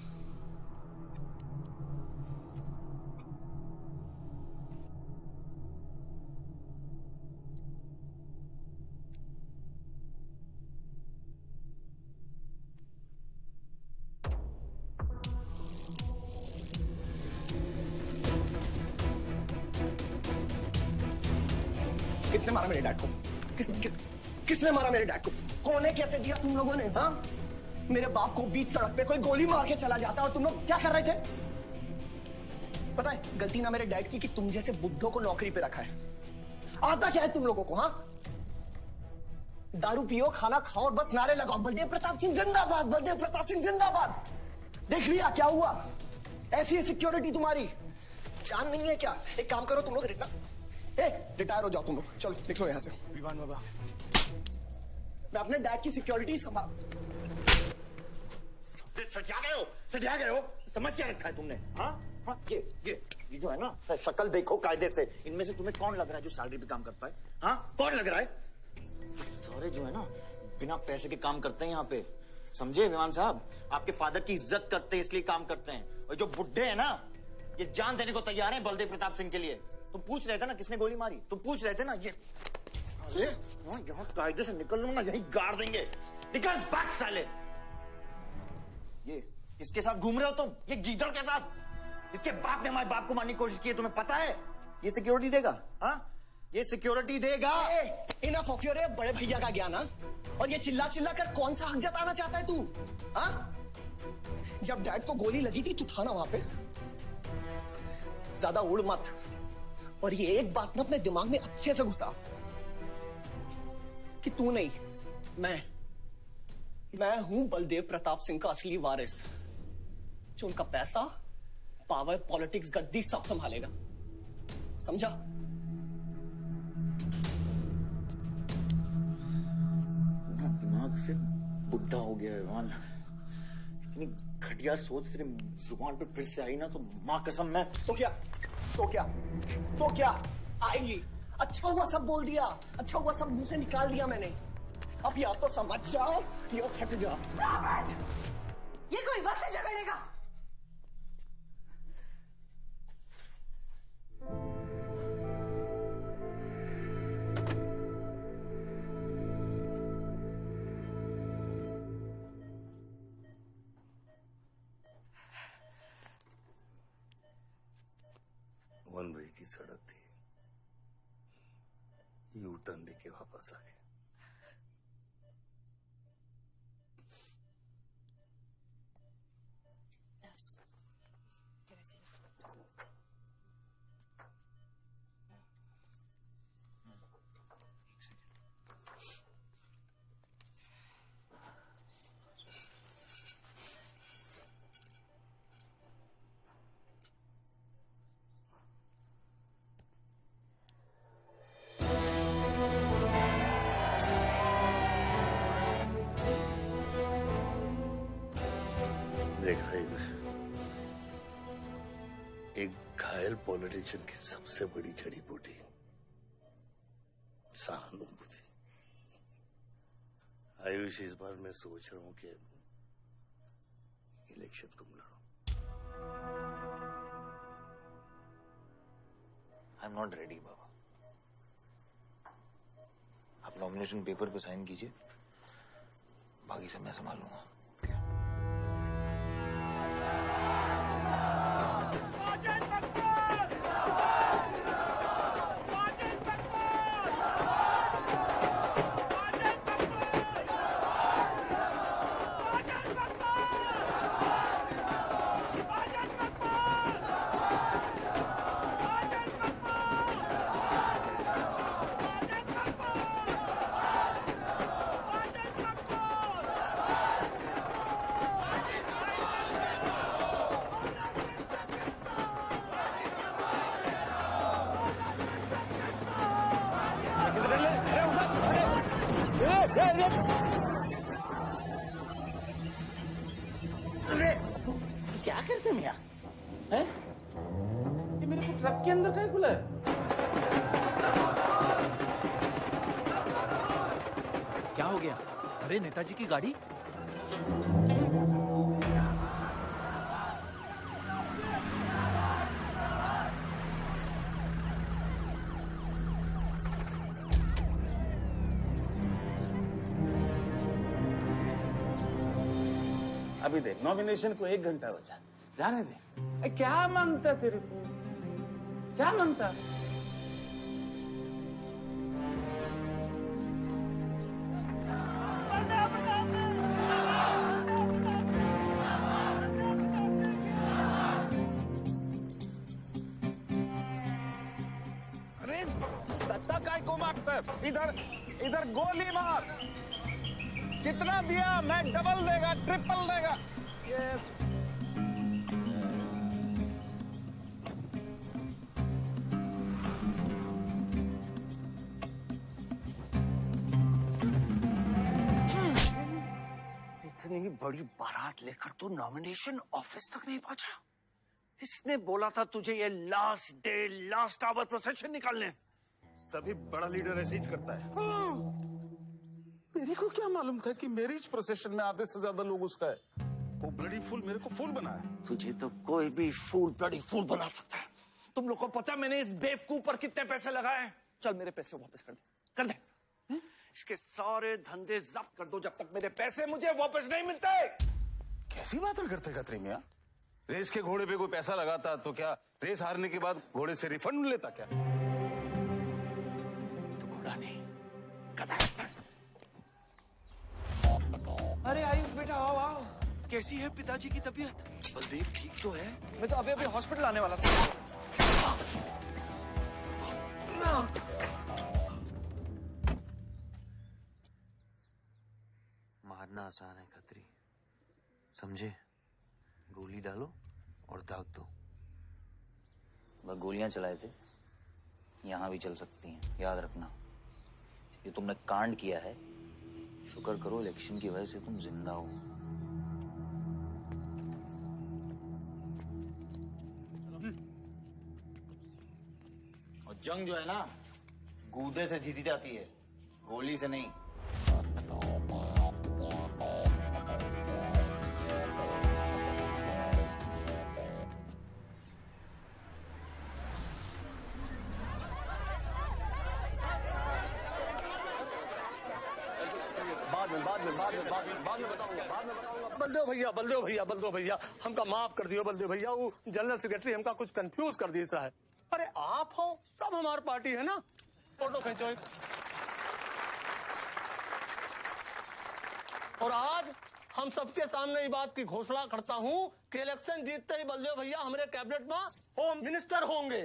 किसने मारा मेरे डैड को? किसने मारा मेरे डैड को? कौन है? कैसे दिया तुम लोगों ने? हाँ, मेरे बाप को बीच सड़क पे कोई गोली मार के चला जाता और तुम लोग क्या कर रहे थे? पता है गलती ना मेरे डैड की कि तुम जैसे बुद्धों को नौकरी पे रखा है। आता क्या है तुम लोगों को? हाँ, दारू पियो, खाना खाओ और बस नारे लगाओ, बलदेव प्रताप सिंह जिंदाबाद, बलदेव प्रताप सिंह जिंदाबाद। देख लिया क्या हुआ? ऐसी है सिक्योरिटी तुम्हारी। जान नहीं है क्या? एक काम करो तुम लोग, रिटायर हो जाओ तुम लोग। चलो निकलो यहाँ से। विवान बाबा, मैं अपने डैड की सिक्योरिटी संभाल। सजा गए हो। समझ क्या रखा है तुमने? हाँ, ये जो है ना, शक्ल देखो कायदे से। इनमें से तुम्हें कौन लग रहा है जो सैलरी पे काम करता है? हाँ, कौन लग रहा है? सारे जो है ना बिना पैसे के काम करते हैं यहाँ पे, समझे विमान साहब? आपके फादर की इज्जत करते हैं इसलिए काम करते हैं। और जो बुड्ढे हैं ना, ये जान देने को तैयार हैं बलदेव प्रताप सिंह के लिए। तुम पूछ रहे थे ना किसने गोली मारी? तुम पूछ रहे थे ना? ये अरे यहाँ कायदे से निकल लो ना, यही गाड़ देंगे। निकल बैक साले। ये इसके साथ घूम रहे हो तुम? ये गीदड़ के साथ? इसके बाप ने हमारे बाप को मारने की कोशिश की है, तुम्हें पता है? ये सिक्योरिटी देगा? हाँ, ये सिक्योरिटी देगा। इनफ ऑफ योर बड़े भैया का ज्ञान। और ये चिल्ला चिल्ला कर कौन सा हक जताना चाहता है तू? हाँ, जब डैड को गोली लगी थी तू था ना वहां पे? ज्यादा उड़ मत। और ये एक बात ना अपने दिमाग में अच्छे से घुसा कि तू नहीं, मैं हूं बलदेव प्रताप सिंह का असली वारिस, जो उनका पैसा, पावर, पॉलिटिक्स, गद्दी सब संभालेगा। समझा? दिमाग से बुढ़ा हो गया है विमान। इतनी घटिया सोच तेरे जुबान पे फिर से आई ना तो मां कसम मैं। तो क्या आएगी? अच्छा हुआ सब बोल दिया, अच्छा हुआ सब मुंह से निकाल दिया मैंने। अब या तो समझ जाओ या फट जाओ। ये कोई वक्त है झगड़ने का? वन वे की सड़क थी, यू टर्न लेके वापस आ गए। देखा एक घायल पॉलिटिशियन की सबसे बड़ी जड़ी बूटी सहानुभूति। आयुष, इस बार मैं सोच रहा हूं कि इलेक्शन तुम लड़ो। आई एम नॉट रेडी बाबा। आप नॉमिनेशन पेपर पे साइन कीजिए, बाकी सब मैं संभालूंगा। क्या करते हैं हैं? ये मेरे को ट्रक के अंदर कहीं खुला है? क्या हो गया? अरे नेताजी की गाड़ी। अभी देख, नॉमिनेशन को 1 घंटा बचा, जाने दे। क्या मांगता तेरे को? क्या मांगता? बात है? इधर इधर गोली मार। कितना दिया? मैं डबल देगा, ट्रिपल देगा। ये इतनी बड़ी बारात लेकर तू नॉमिनेशन ऑफिस तक नहीं पहुंचा। इसने बोला था तुझे ये last day last hour procession निकालने। सभी बड़ा लीडर ऐसे ही करता है। मेरे को क्या मालूम था कि मैरिज प्रोसेशन में आधे से ज्यादा लोग उसका है। वो ब्लडी फूल मेरे को फूल बना है। तुझे तो कोई भी फूल ब्लडी फूल बना सकता है। तुम लोग को पता है मैंने इस बेवकूफ पर कितने पैसे लगाए हैं? चल मेरे पैसे वापस कर दे, कर दे। इसके सारे धंधे जब्त कर दो जब तक मेरे पैसे मुझे वापस नहीं मिलते। कैसी बातें करते खत्री मियां? रेस के घोड़े पे कोई पैसा लगाता तो क्या रेस हारने के बाद घोड़े से रिफंड लेता क्या? तो घोड़ा नहीं, गधा। अरे आयुष बेटा आओ आओ। कैसी है पिताजी की तबीयत? बलदेव ठीक तो है? मैं तो अभी हॉस्पिटल आने वाला था। मारना आसान है खत्री, समझे? गोली डालो और दाग दो। बस गोलियां चलाए थे, यहां भी चल सकती हैं, याद रखना। ये तुमने कांड किया है, शुक्र करो इलेक्शन की वजह से तुम जिंदा हो। और जंग जो है ना, गूदे से जीती जाती है, गोली से नहीं। बाद में बताऊंगा। बलदेव भैया हमका माफ कर दियो। बलदेव भैया वो जनरल सेक्रेटरी हमका कुछ कंफ्यूज कर दी सा है। अरे आप हो तब हमारी पार्टी है ना। फोटो खींचो एक। और आज हम सबके सामने ये बात की घोषणा करता हूं कि इलेक्शन जीतते ही बलदेव भैया हमारे कैबिनेट में होम मिनिस्टर होंगे।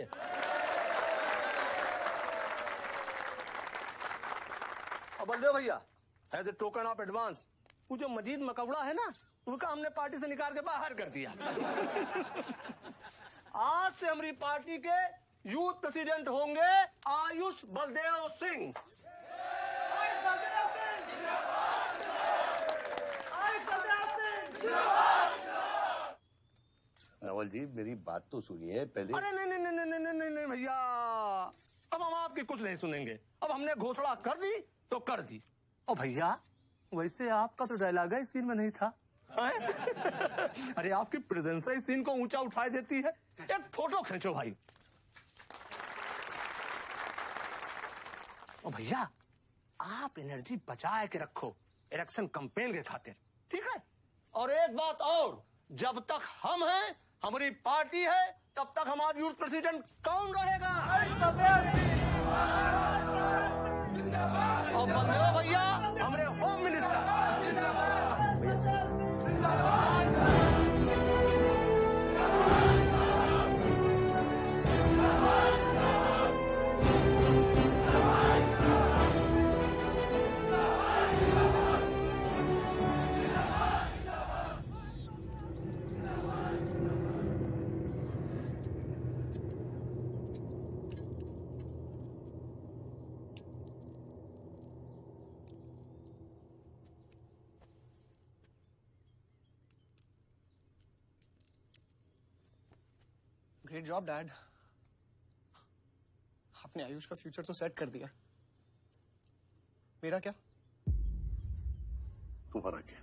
और बलदेव भैया as a token of advance वो जो मजीद मकबड़ा है ना, उनका हमने पार्टी से निकाल के बाहर कर दिया। आज से हमारी पार्टी के यूथ प्रेसिडेंट होंगे आयुष बलदेव सिंह। नवल जी मेरी बात तो सुनिए पहले। अरे नहीं भैया, अब हम आपकी कुछ नहीं सुनेंगे। अब हमने घोषणा कर दी तो कर दी। और भैया वैसे आपका तो डायलॉग है इस सीन में नहीं था। अरे आपकी प्रेजेंस इस सीन को ऊंचा उठा देती है। एक फोटो खींचो भाई। और भैया आप एनर्जी बचा के रखो इलेक्शन कैंपेन के खातिर, ठीक है? और एक बात और, जब तक हम हैं, हमारी पार्टी है, तब तक हमारा यूथ प्रेसिडेंट कौन रहेगा? और बलदेव भैया हमारे home minister. Great job dad, आपने आयुष का फ्यूचर तो सेट कर दिया। मेरा क्या? तुम्हारा क्या?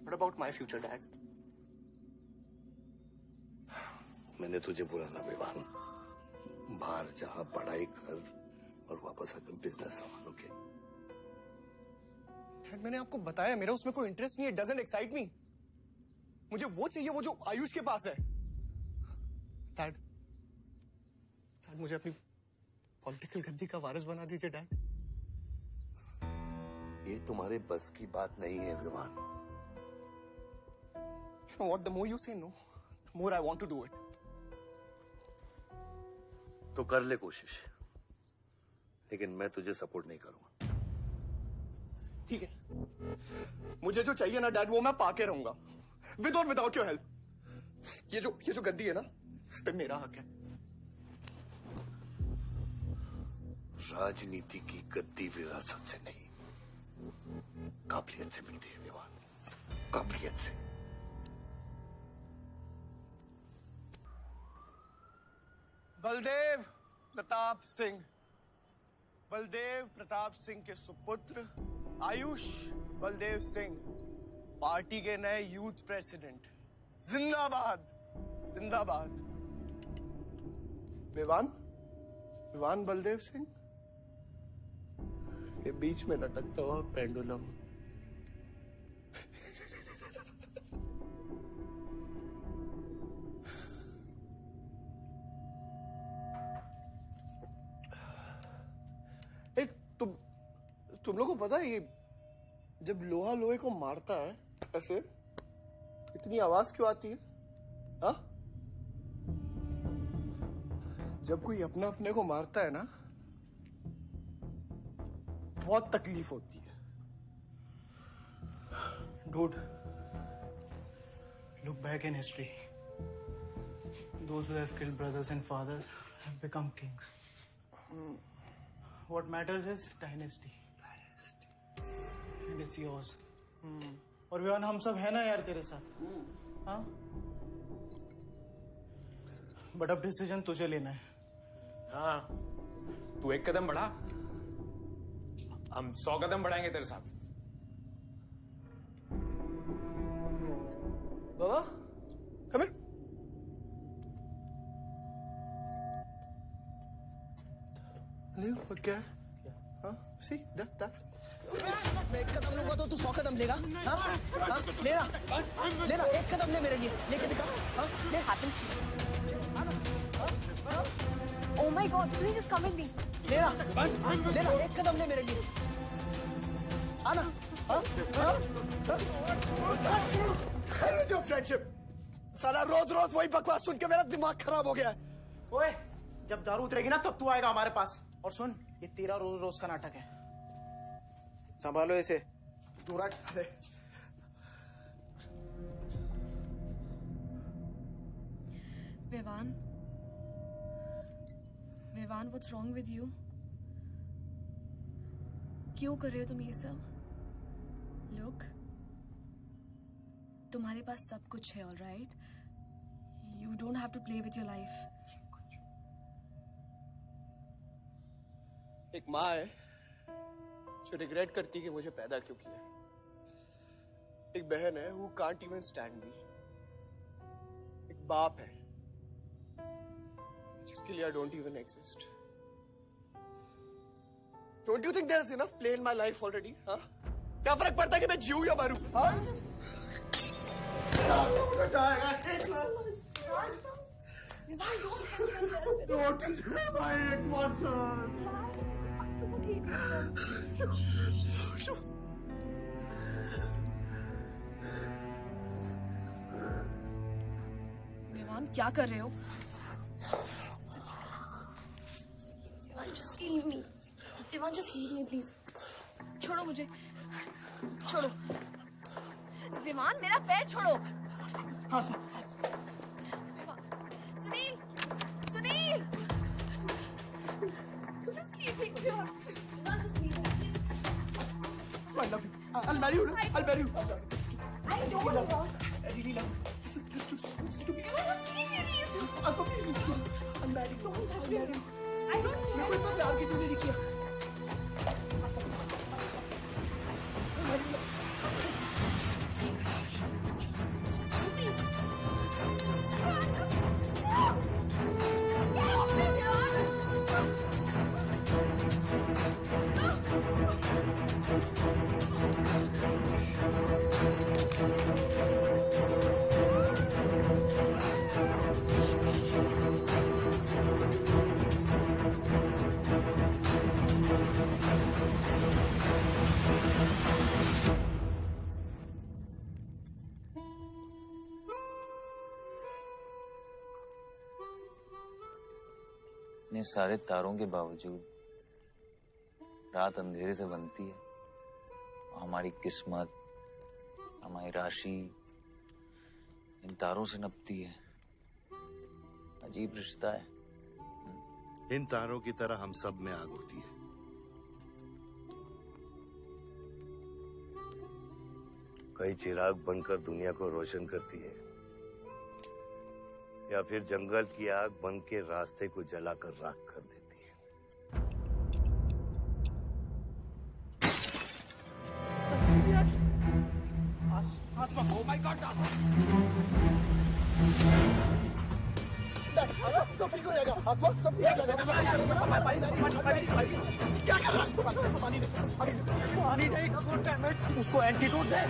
What about my future, Dad? मैंने तुझे बोला ना विवान, बाहर जहां पढ़ाई कर और वापस आकर बिजनेस संभालोगे। डैड मैंने आपको बताया मेरा उसमें कोई इंटरेस्ट नहीं है। Doesn't excite me. मुझे वो चाहिए वो जो आयुष के पास है। डैड मुझे अपनी पॉलिटिकल गद्दी का वारिस बना दीजिए डैड। ये तुम्हारे बस की बात नहीं है Vivaan. You know what? The more you say no, the more I want to do it. तो कर ले कोशिश। लेकिन मैं तुझे सपोर्ट नहीं करूंगा। ठीक है, मुझे जो चाहिए ना डैड वो मैं पाके रहूंगा, विद और विदाउट योर हेल्प। ये जो गद्दी है ना, इस पे मेरा हक है। राजनीति की गद्दी विरासत से नहीं, काबिलियत से मिलती है विवान, काबिलियत से। बलदेव प्रताप सिंह, बलदेव प्रताप सिंह के सुपुत्र आयुष बलदेव सिंह, पार्टी के नए यूथ प्रेसिडेंट। जिंदाबाद जिंदाबाद। विवान बलदेव सिंह, ये बीच में लटकता हुआ पेंडुलम। एक तुम लोगों को पता है ये जब लोहा लोहे को मारता है ऐसे इतनी आवाज क्यों आती है? हाँ? जब कोई अपना अपने को मारता है ना, बहुत तकलीफ होती है। Dude, look back in history. Those who have killed brothers and fathers have become kings. What matters is dynasty. And it's yours. और विवान हम सब है ना यार तेरे साथ, हाँ? बट अब डिसीजन तुझे लेना है। हाँ, तू एक कदम बढ़ा, हम 100 कदम बढ़ाएंगे तेरे साथ। बाबा, come here. क्या? हाँ, see that. मैं एक कदम लूंगा तो तू 100 कदम लेगा? हाँ? हाँ? लेना, एक कदम ले मेरे लिए, लेके दिखा। हाँ? ले। Oh my God, Sunil, just come with me. लेना, एक कदम ले मेरे लिए। आना, हाँ? जो फ्रेंडशिप, साला रोज वही बकवास सुन के मेरा दिमाग खराब हो गया है। ओए, जब दारू उतरेगी ना तब तू आएगा हमारे पास। और सुन, ये तेरा रोज का नाटक है, संभालो इसे। दूर हट। Vivaan, what's wrong with you? क्यों कर रहे हो तुम ये सब? Look, तुम्हारे पास सब कुछ है, all right? You don't have to play with your life. एक माँ है जो रिग्रेट करती कि मुझे पैदा क्यों किया। एक बहन है who can't even stand me. एक बाप है जिसके लिए I don't even exist. Don't you think there's enough play in my life already? हाँ? क्या फर्क पड़ता है कि मैं जीऊं या मरूं? हाँ? विवान, क्या कर रहे हो? Vivaan, just leave me. Vivaan, just leave me, please. छोड़ो मुझे, छोड़ो। विमान, मेरा पैर छोड़ो। हाँ, Sunil, Sunil, just leave me. Vivan, just leave me. I love you. I'll marry you. I'll marry you. I don't love you. I really love you. Listen to me. Just leave me, please. Please listen to me. I'll marry you. I'll marry you. I don't मेरे को इतना प्यार किसी ने नहीं किया। इतने सारे तारों के बावजूद रात अंधेरे से बनती है, हमारी किस्मत, हमारी राशि इन तारों से नपती है। अजीब रिश्ता है। इन तारों की तरह हम सब में आग होती है। कई चिराग बनकर दुनिया को रोशन करती है, या फिर जंगल की आग बन के रास्ते को जलाकर राख कर देती है। आसमा, oh my God, सब ठीक हो जाएगा। आसमा, सब ठीक हो जाएगा। क्या कर रहा है? पानी नहीं, उसको एंटीडोट दे।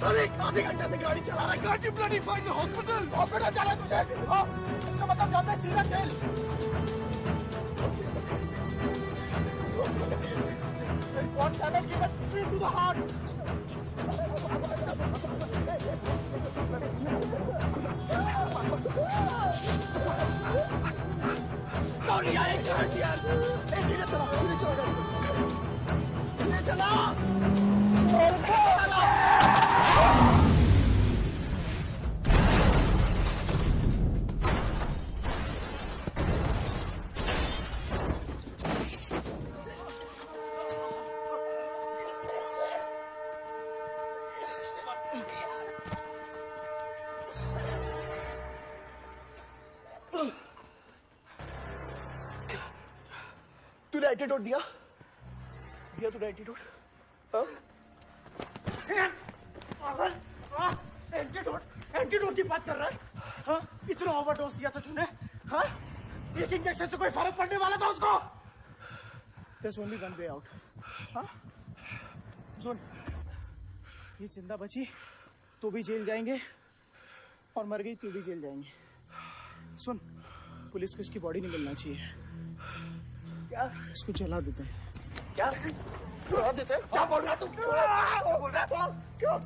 सर, एक आधे घंटे से गाड़ी चला रहा है। Can't you bloody find the hospital? Hospital जाना है तुझे? हाँ, इसका मतलब जाता है सीधा jail. One cannot give it straight to the heart. कौन यार? एक मिनट यार। धीरे चला, धीरे चला, धीरे चला। तूने एंटीडोट दिया तूने एंटीडोट? एंटीडोट की बात कर रहा है? हाँ, इतना ओवरडोज दिया था तूने? हाँ, एक इंजेक्शन से कोई फर्क पड़ने वाला था उसको? There's only one way out. हाँ, सुन, ये जिंदा बची तो भी जेल जाएंगे और मर गई तो भी जेल जाएंगे। सुन, पुलिस को इसकी बॉडी नहीं मिलना चाहिए। क्या? इसको जला देते हैं। क्या? जला देते हैं? क्या बोल रहा है तू? क्या बोल रहा है? क्यों?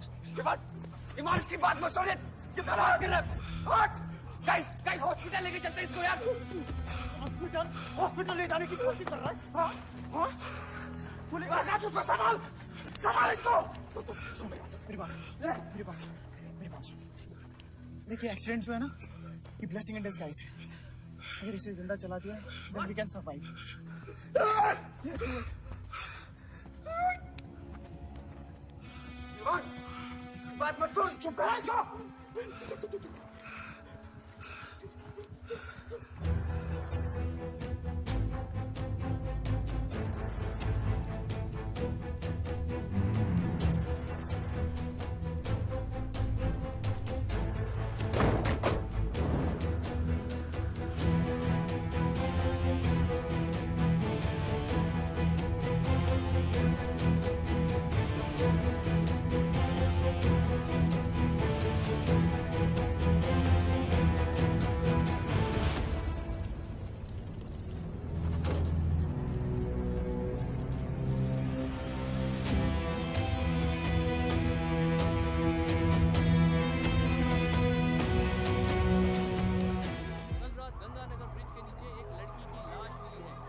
ईमान की बात मत सुनिए। कितना लगा कर रहा है? गाइस हॉस्पिटल लेके चलते इसको यार। हॉस्पिटल ले जाने की कोशिश कर रहा है? हाँ? हाँ? पुलिस उसको संभाल इसको। सुन मेरी बात। देखिए, एक्सीडेंट जो है ना, ये ब्लेसिंग इन डिस्गाइज है। अगर इसे जिंदा चला दिया then we can survive. बात मत सुन, चुप करा इसको।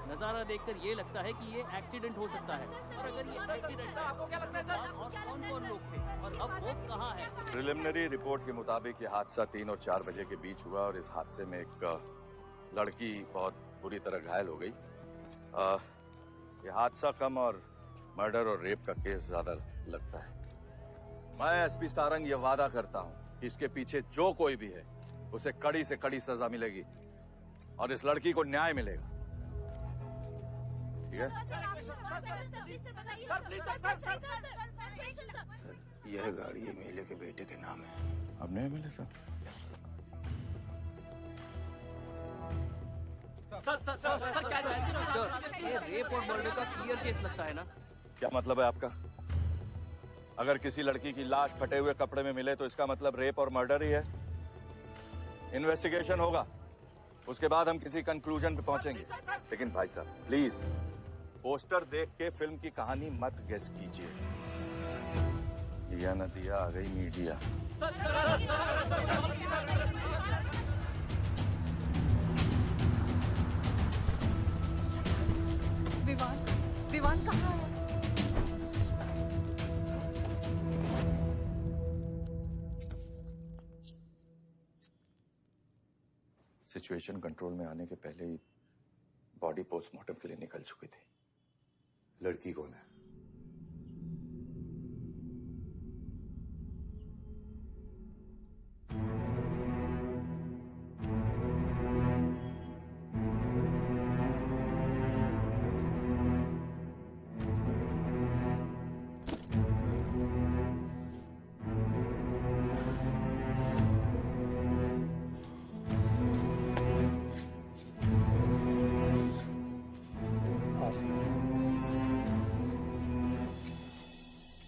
नजारा देखकर ये लगता है कि ये एक्सीडेंट हो सकता है। और अगर ये एक्सीडेंट है, आपको क्या लगता है सर? और कौन लोग थे और अब वो कहाँ है? प्रिलिमिनरी रिपोर्ट के मुताबिक ये हादसा 3 और 4 बजे के बीच हुआ और इस हादसे में एक लड़की बहुत बुरी तरह घायल हो गई। ये हादसा कम और मर्डर और रेप का केस ज्यादा लगता है। मैं एसपी सारंग ये वादा करता हूँ कि इसके पीछे जो कोई भी है उसे कड़ी से कड़ी सजा मिलेगी और इस लड़की को न्याय मिलेगा। ठीक है? सर, यह गाड़ी एमएलए के बेटे के नाम है। अब नहीं मिले सर? सर, ये रेप और मर्डर का क्लियर केस लगता है ना? क्या मतलब है आपका? अगर किसी लड़की की लाश फटे हुए कपड़े में मिले तो इसका मतलब रेप और मर्डर ही है? इन्वेस्टिगेशन होगा, उसके बाद हम किसी कंक्लूजन पे पहुंचेंगे। लेकिन भाई साहब प्लीज पोस्टर देख के फिल्म की कहानी मत गेस कीजिए। दिया न दिया आ गई मीडिया। विवान कहाँ है? सिचुएशन कंट्रोल में आने के पहले ही बॉडी पोस्टमार्टम के लिए निकल चुकी थी। लड़की कौन है?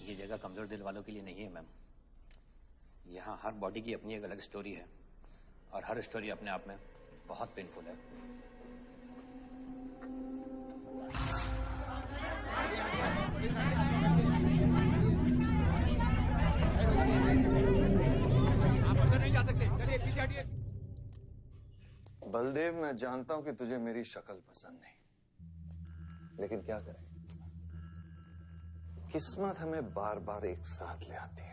ये जगह कमजोर दिल वालों के लिए नहीं है मैम। यहाँ हर बॉडी की अपनी एक अलग स्टोरी है और हर स्टोरी अपने आप में बहुत पेनफुल है। आप अंदर नहीं जा सकते, चलिए पीछे हटिए। बलदेव, मैं जानता हूं कि तुझे मेरी शक्ल पसंद नहीं, लेकिन क्या करें, किस्मत हमें बार बार एक साथ ले आती है।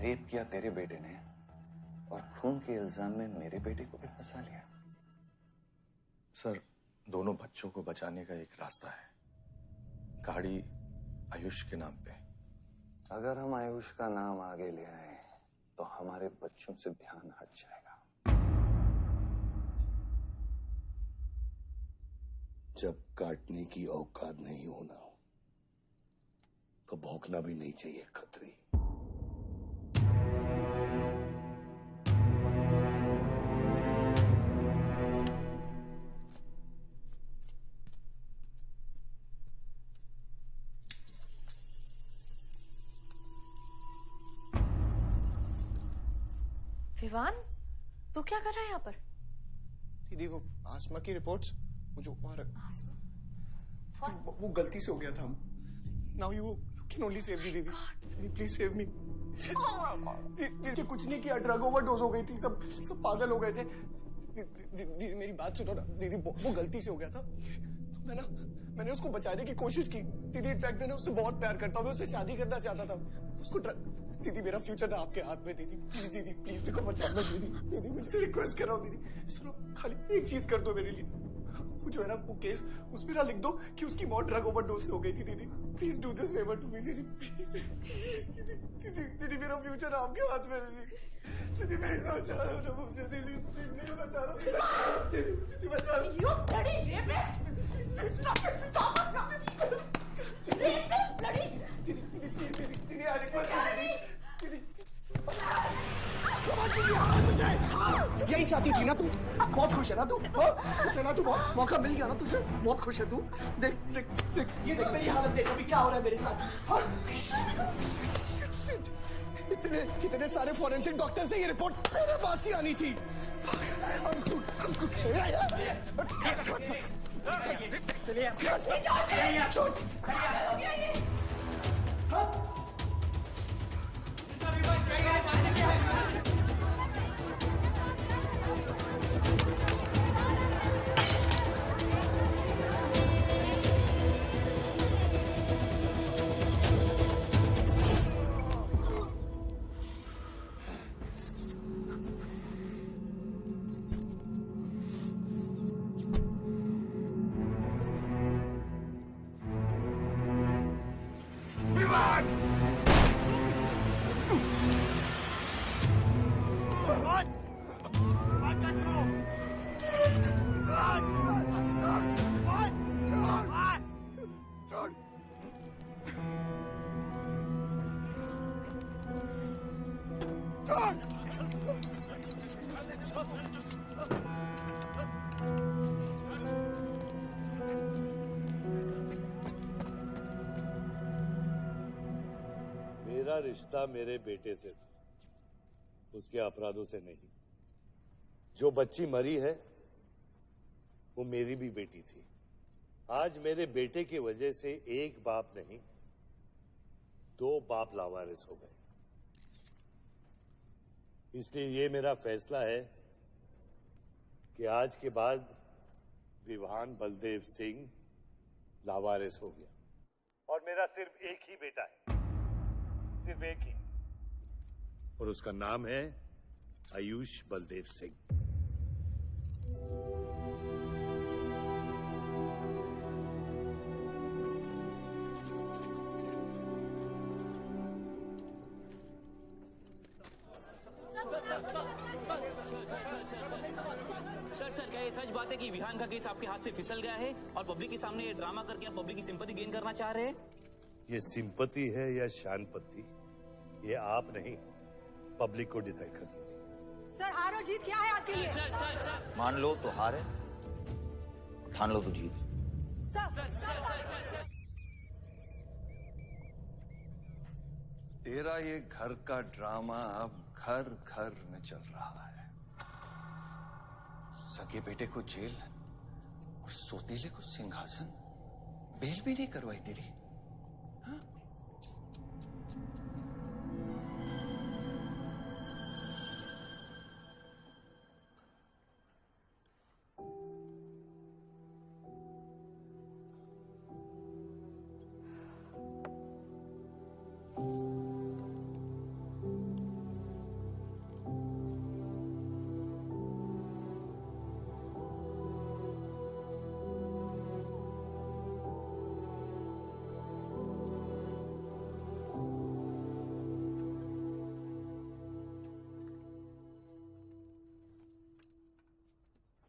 रेप किया तेरे बेटे ने और खून के इल्जाम में मेरे बेटे को भी फंसा लिया। सर, दोनों बच्चों को बचाने का एक रास्ता है, गाड़ी आयुष के नाम पे। अगर हम आयुष का नाम आगे ले आए तो हमारे बच्चों से ध्यान हट जाएगा। जब काटने की औकात नहीं होना तो भौंकना भी नहीं चाहिए खतरी। विवान, तू क्या कर रहा है यहाँ पर? दीदी वो आसमा की रिपोर्ट्स, वो जो वहां वो गलती से हो गया था। Now you can only save me दीदी। दीदी प्लीज सेव मी। दीदी कुछ नहीं किया, ड्रग ओवरडोज हो गई थी, सब पागल हो गए थे। दीदी मेरी बात सुनो ना दीदी, वो गलती से हो गया था तो मैंने उसको बचाने की कोशिश की दीदी। इनफैक्ट मैंने उससे बहुत प्यार करता हूँ, मैं उससे शादी करना चाहता था। उसको दीदी मेरा फ्यूचर ना आपके हाथ में दीदी, प्लीज दीदी, प्लीज मेरे को बचा लो दीदी। दीदी मुझे रिक्वेस्ट कर रहा हूँ दीदी, सुनो खाली एक चीज कर दो मेरे लिए। वो जो है ना वो केस उसमें ना लिख दो कि उसकी मौत ड्रग ओवरडोज से हो गई थी दीदी। Please do this favour to me दीदी, प्लीज दीदी। दीदी मेरा फ्यूचर आपके हाथ में दीदी। दीदी मेरी सोच रहा हूँ मुझे दीदी, प्लीज बचा लो दीदी, बचा लो। You bloody rapist! Stop it! Stop it! Rapist, bloody! दीदी आ दीदी समझ नहीं आ रहा तुझे? यही चाहती थी ना तू? बहुत खुश है ना तू? खुश है ना तू? बहुत मौका मिल गया ना तुझे? बहुत खुश है तू? देख देख देख, ये देख मेरी हालत, देख अभी क्या हो रहा है मेरे साथ। इतने सारे फॉरेंसिक डॉक्टर से ये रिपोर्ट तेरे पास ही आनी थी। मेरा रिश्ता मेरे बेटे से था, उसके अपराधों से नहीं। जो बच्ची मरी है वो मेरी भी बेटी थी। आज मेरे बेटे की वजह से एक बाप नहीं 2 बाप लावारिस हो गए। इसलिए ये मेरा फैसला है कि आज के बाद विवान बलदेव सिंह लावारिस हो गया। और मेरा सिर्फ एक ही बेटा है, सिर्फ एक ही, और उसका नाम है आयुष बलदेव सिंह। सर क्या ये सच बात है कि विहान का केस आपके हाथ से फिसल गया है और पब्लिक के सामने ये ड्रामा करके आप पब्लिक की सिंपैथी गेन करना चाह रहे हैं? ये सिंपैथी है या शानपत्ती, ये आप नहीं, पब्लिक को डिसाइड कर दीजिए। सर हार और जीत क्या है आपके लिए? सर मान लो तो हार है, ठान लो तो जीत। तेरा ये घर का ड्रामा अब घर घर में चल रहा है। सगे बेटे को जेल और सोतीले को सिंहासन, बेल भी नहीं करवाई तेरी।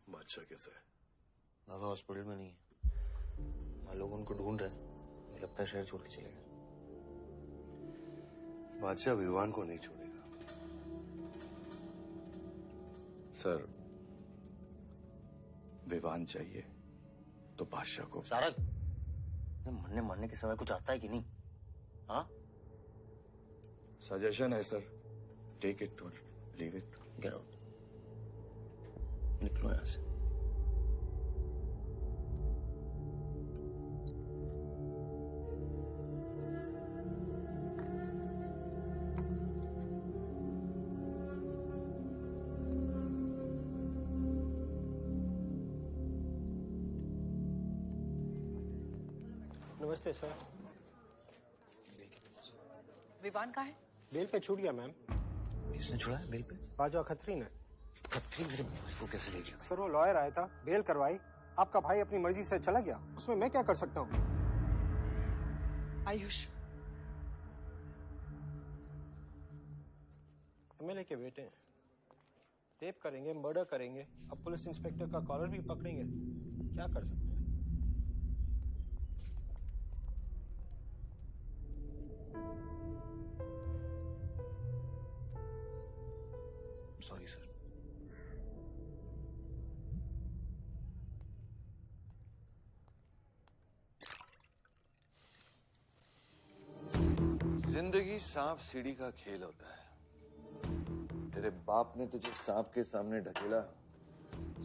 बादशाह कैसा है? दादा हॉस्पिटल में नहीं है, हाँ लोग उनको ढूंढ रहे हैं, मुझे लगता है शहर छोड़ के चले गए। बादशाह विवान को नहीं छोड़ेगा। सर, विवान चाहिए तो बादशाह को। सारंग, मरने के समय कुछ आता है कि नहीं? हाँ? सजेशन है सर, टेक इट और लीव इट। गेट आउट, निकलो यहां से। नमस्ते सर। विवान कहाँ है? बेल पे छूट गया मैम। किसने छुड़ा है बेल पे? बाजवा खत्री ने। खत्री मेरे भाई को कैसे ले गया? सर वो लॉयर आया था, बेल करवाई, आपका भाई अपनी मर्जी से चला गया, उसमें मैं क्या कर सकता हूँ? आयुष एमएलए के बेटे हैं, रेप करेंगे, मर्डर करेंगे, अब पुलिस इंस्पेक्टर का कॉलर भी पकड़ेंगे, क्या कर सकते हैं? Sorry sir. जिंदगी सांप सीढ़ी का खेल होता है। तेरे बाप ने तुझे सांप के सामने ढकेला,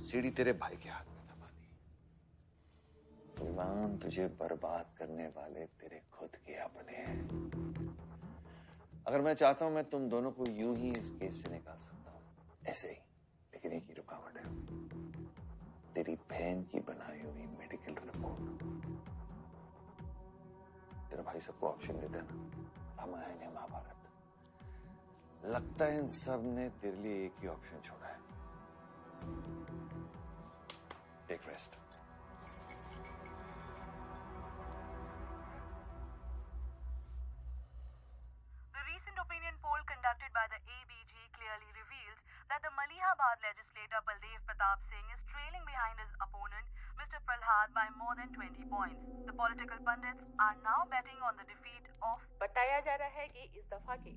सीढ़ी तेरे भाई के हाथ में दबा दी। विवान तुझे बर्बाद करने वाले तेरे खुद के अपने हैं। अगर मैं चाहता हूं, मैं तुम दोनों को यूं ही इस केस से निकाल सकता हूं, ऐसे ही। लेकिन एक ही रुकावट है, तेरी बहन की बनाई हुई मेडिकल रिपोर्ट। तेरा भाई सबको ऑप्शन देता है ना, रामायण या महाभारत। लगता है इन सब ने तेरे लिए एक ही ऑप्शन छोड़ा है, एक rest. The recent opinion poll conducted by the ABG clearly reveals that the Malihabad legislator Baldev Pratap Singh is trailing behind his opponent, Mr. Prahlad, by more than 20 points. The political pundits are now betting on the defeat of... बताया जा रहा है कि इस दफा के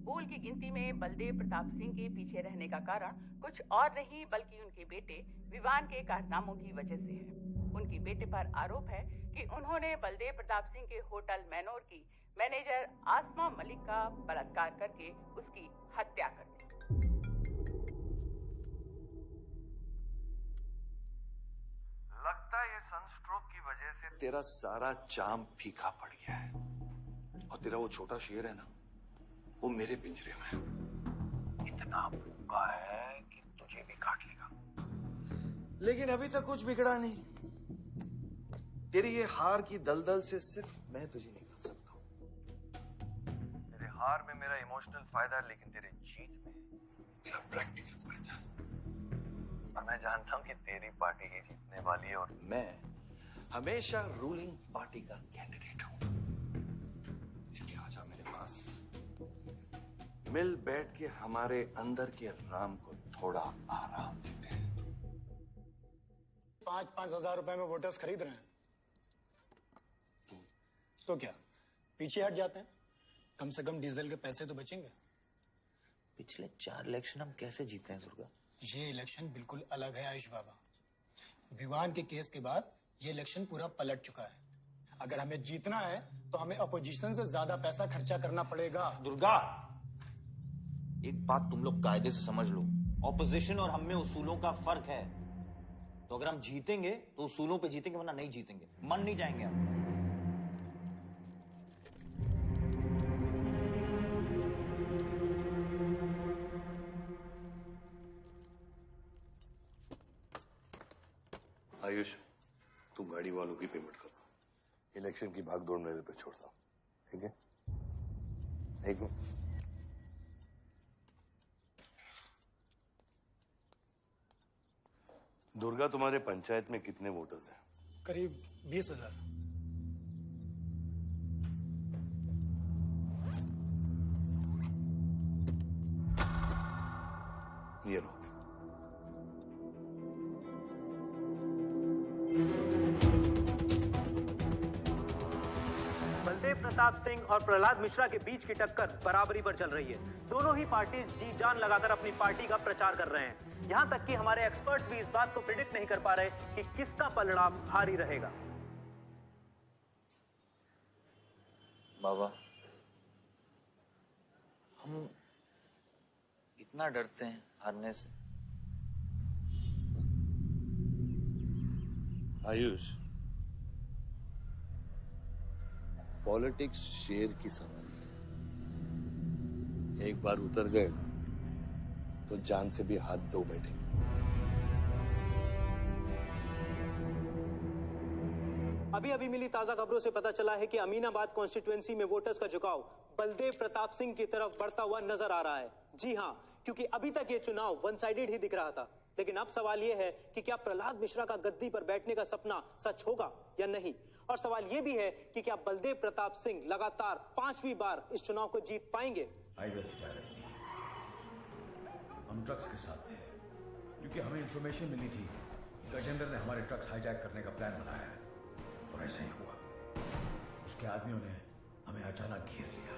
पोल की गिनती में बलदेव प्रताप सिंह के पीछे रहने का कारण कुछ और नहीं बल्कि उनके बेटे विवान के कारनामों की वजह से है। उनके बेटे पर आरोप है कि उन्होंने बलदेव प्रताप सिंह के होटल मैनोर की मैनेजर आसमा मलिक का बलात्कार करके उसकी हत्या कर दी। लगता है ये सनस्ट्रोक की वजह से तेरा सारा चाम फीका पड़ गया है, और तेरा वो छोटा शेर है ना, वो मेरे पिंजरे में है। इतना भूखा है कि तुझे भी काट लेगा। लेकिन अभी तक कुछ बिगड़ा नहीं। तेरी ये हार की दलदल से सिर्फ मैं तुझे निकाल सकता हूं। तेरे हार में मेरा इमोशनल फायदा है, लेकिन तेरे जीत में मेरा प्रैक्टिकल फायदा है। और मैं जानता हूं कि तेरी पार्टी ही जीतने वाली है, और मैं हमेशा रूलिंग पार्टी का कैंडिडेट हूं। इसलिए आजा मेरे पास, मिल बैठ के हमारे अंदर के राम को थोड़ा आराम देते हैं। 5-5 हजार रुपए में वोटर्स खरीद रहे हैं, तो क्या पीछे हट जाते हैं? कम से कम डीजल के पैसे तो बचेंगे। पिछले 4 इलेक्शन हम कैसे जीते हैं दुर्गा? ये इलेक्शन बिल्कुल अलग है आयुष बाबा। विवान के केस के बाद ये इलेक्शन पूरा पलट चुका है। अगर हमें जीतना है तो हमें अपोजिशन से ज्यादा पैसा खर्चा करना पड़ेगा। दुर्गा, एक बात तुम लोग कायदे से समझ लो, ऑपोजिशन और हम में उसूलों का फर्क है। तो अगर हम जीतेंगे तो उसूलों पे जीतेंगे, वरना नहीं जीतेंगे, मन नहीं जाएंगे हम। आयुष, तू गाड़ी वालों की पेमेंट कर दो। इलेक्शन की भागदौड़ मेरे पे छोड़ता हूं, ठीक है? एक मिनट। दुर्गा, तुम्हारे पंचायत में कितने वोटर्स हैं? करीब 20,000। ये लो। बलदेव प्रताप सिंह और प्रहलाद मिश्रा के बीच की टक्कर बराबरी पर चल रही है। दोनों ही पार्टी जी जान लगाकर अपनी पार्टी का प्रचार कर रहे हैं। यहां तक कि हमारे एक्सपर्ट भी इस बात को प्रिडिक्ट नहीं कर पा रहे कि किसका पलड़ा भारी रहेगा। बाबा, हम इतना डरते हैं हारने से। आयुष, पॉलिटिक्स शेर की सवारी है। एक बार उतर गए ना तो जान से भी हाथ धो बैठे। अभी अभी मिली ताजा खबरों से पता चला है कि अमीनाबाद कॉन्स्टिट्यूएंसी में वोटर्स का झुकाव बलदेव प्रताप सिंह की तरफ बढ़ता हुआ नजर आ रहा है। जी हां, क्योंकि अभी तक ये चुनाव वन साइडेड ही दिख रहा था। लेकिन अब सवाल ये है कि क्या प्रहलाद मिश्रा का गद्दी पर बैठने का सपना सच होगा या नहीं। और सवाल ये भी है कि क्या बलदेव प्रताप सिंह लगातार 5वीं बार इस चुनाव को जीत पाएंगे। हम ट्रक्स के साथ थे, क्योंकि हमें इंफॉर्मेशन मिली थी गजेंद्र ने हमारे ट्रक्स हाईजैक करने का प्लान बनाया है, और ऐसा ही हुआ। उसके आदमियों ने हमें अचानक घेर लिया।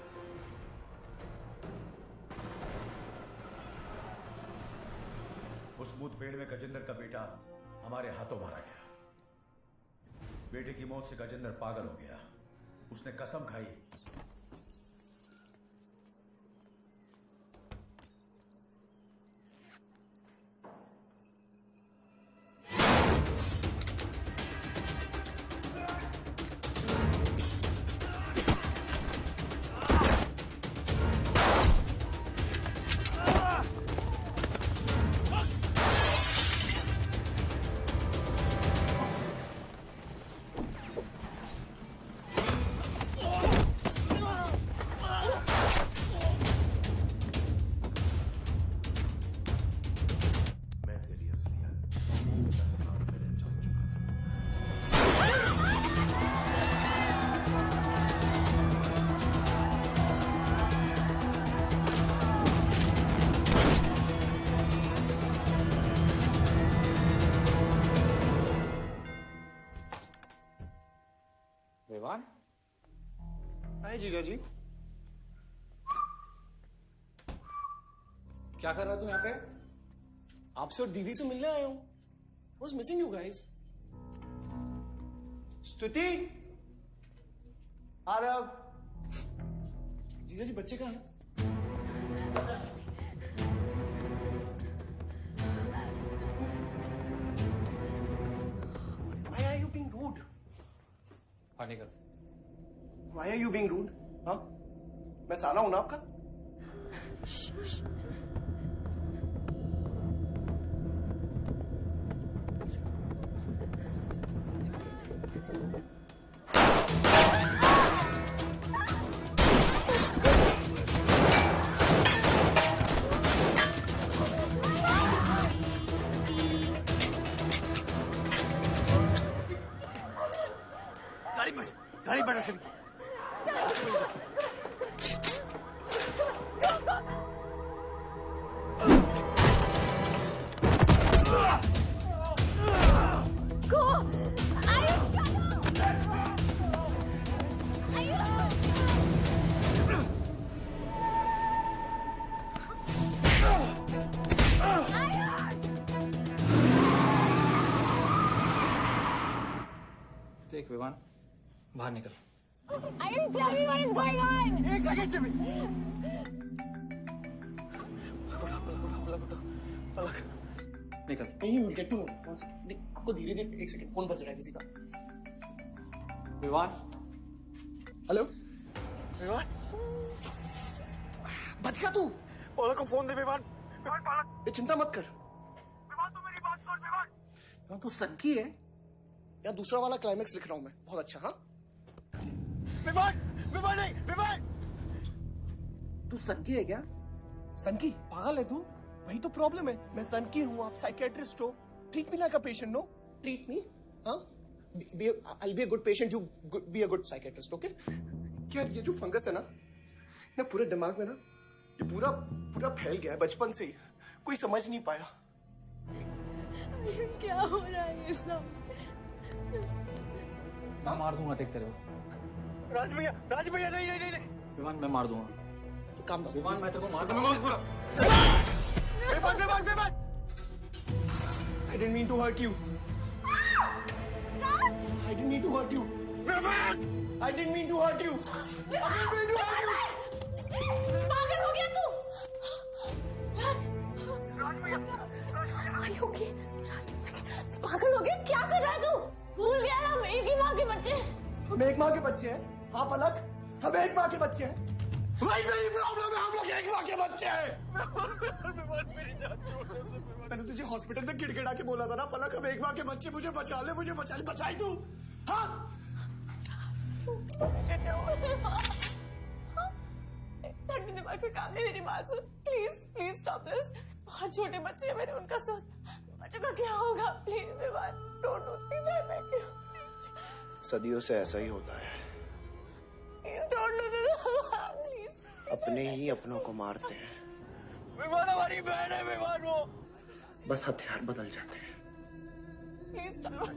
उस मुठभेड़ में गजेंद्र का बेटा हमारे हाथों मारा गया। बेटे की मौत से गजेंद्र पागल हो गया। उसने कसम खाई हाय जीजा जी। क्या कर रहा तुम यहाँ पे? आपसे और दीदी से मिलने आया हूं। What's missing you guys? स्तुति, आरव, जीजा जी बच्चे कहाँ हैं? Why are you being rude? पानी कर। Why are you being rude? हाँ? मैं साला हूं ना आपका? देख विवान, बाहर निकल। I didn't tell me what is going on. एक सेकंड से भी। निकल। नहीं, we'll get to know. आपको धीरे-धीरे एक सेकंड फोन बज रहा है किसी का। विवान। हेलो। विवान। बच गया तू? पलक को फोन दे विवान। विवान पलक। ये चिंता मत कर। विवान तू मेरी बात सुन विवान। तू सनकी है? या दूसरा वाला क्लाइमेक्स लिख रहा हूं मैं। बहुत अच्छा, हाँ? विवान! विवान नहीं! विवान! तू सनकी है क्या? सनकी? पागल है तू? वही तो प्रॉब्लम है। मैं सनकी हूँ, आप साइकेट्रिस्ट हो। Treat me like a patient, no? Treat me, हाँ? I'll be a good patient, you be a good psychiatrist, okay? क्या ये जो फंगस है ना पूरे दिमाग में ना, ये पूरा फैल गया है बचपन से ही। कोई समझ नहीं पाया। क्या हो रहा है ये सब? मैं मार दूंगा देख तेरे को। राज भैया नहीं। विवान मैं मार दूंगा। काम दो। विवान मैं तेरे को मार दूंगा। Vivaan! I didn't mean to hurt you. I didn't mean to hurt you. Vivaan! I didn't mean to hurt you. पागल हो गया तू? राज भैया। Are you okay? पागल हो गया? क्या कर रहा है तू? भूल गया ना हम एक ही माँ के बच्चे। हम एक माँ के बच्चे हैं? हाँ पलक, हम एक माँ के बच्चे हैं। वही मेरी प्रॉब्लम है, हम लोग एक माँ के बच्चे हैं। मेरी जान छोड़ दे। मैंने तुझे हॉस्पिटल में गिड़गिड़ा के बोला था ना पलक, हम एक माँ के बच्चे, मुझे बचा ले, बचाई तू। हाँ? ठंडी दिमाग से काम नहीं, मेरी बात सुन। Please stop this. बहुत छोटे बच्चे हैं मेरे, उनका सोच बच्चों का क्या होगा? Please Vivaan, don't do this. I beg you. सदियों से ऐसा ही होता है, please don't do this. Please. अपने ही अपनों को मारते हैं। विवान हमारी बहन है, विवान वो। बस हथियार बदल जाते हैं। Please stop.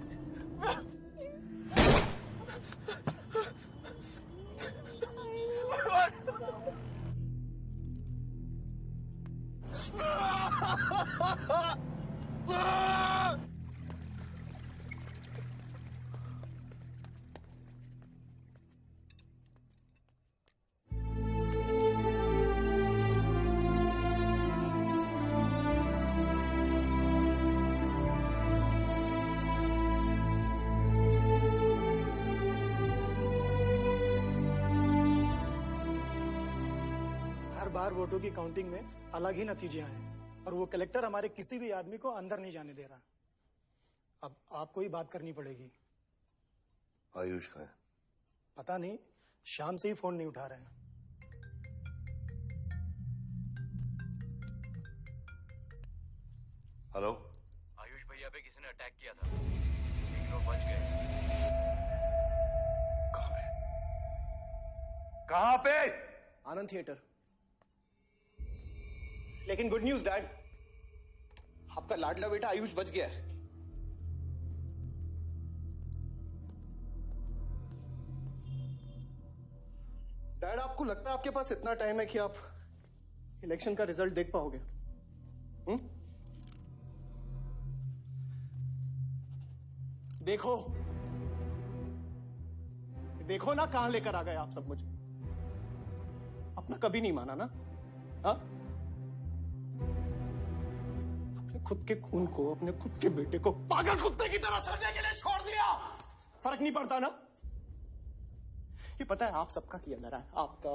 बार वोटों की काउंटिंग में अलग ही नतीजे आए हैं और वो कलेक्टर हमारे किसी भी आदमी को अंदर नहीं जाने दे रहा। अब आपको ही बात करनी पड़ेगी। आयुष का है? पता नहीं, शाम से ही फोन नहीं उठा रहे हैं। हेलो, आयुष भैया पे किसी ने अटैक किया था, लेकिन वो बच गए। कहां पे? आनंद थिएटर। लेकिन गुड न्यूज डैड, आपका लाडला बेटा आयुष बच गया है। डैड, आपको लगता है आपके पास इतना टाइम है कि आप इलेक्शन का रिजल्ट देख पाओगे? देखो ना कहां लेकर आ गए आप सब मुझे। अपना कभी नहीं माना ना? हाँ? अपने खुद के खून को, अपने खुद के बेटे को पागल कुत्ते की तरह सड़ने के लिए छोड़ दिया। फर्क नहीं पड़ता ना? ये पता है आप सबका किया धरा है, आपका,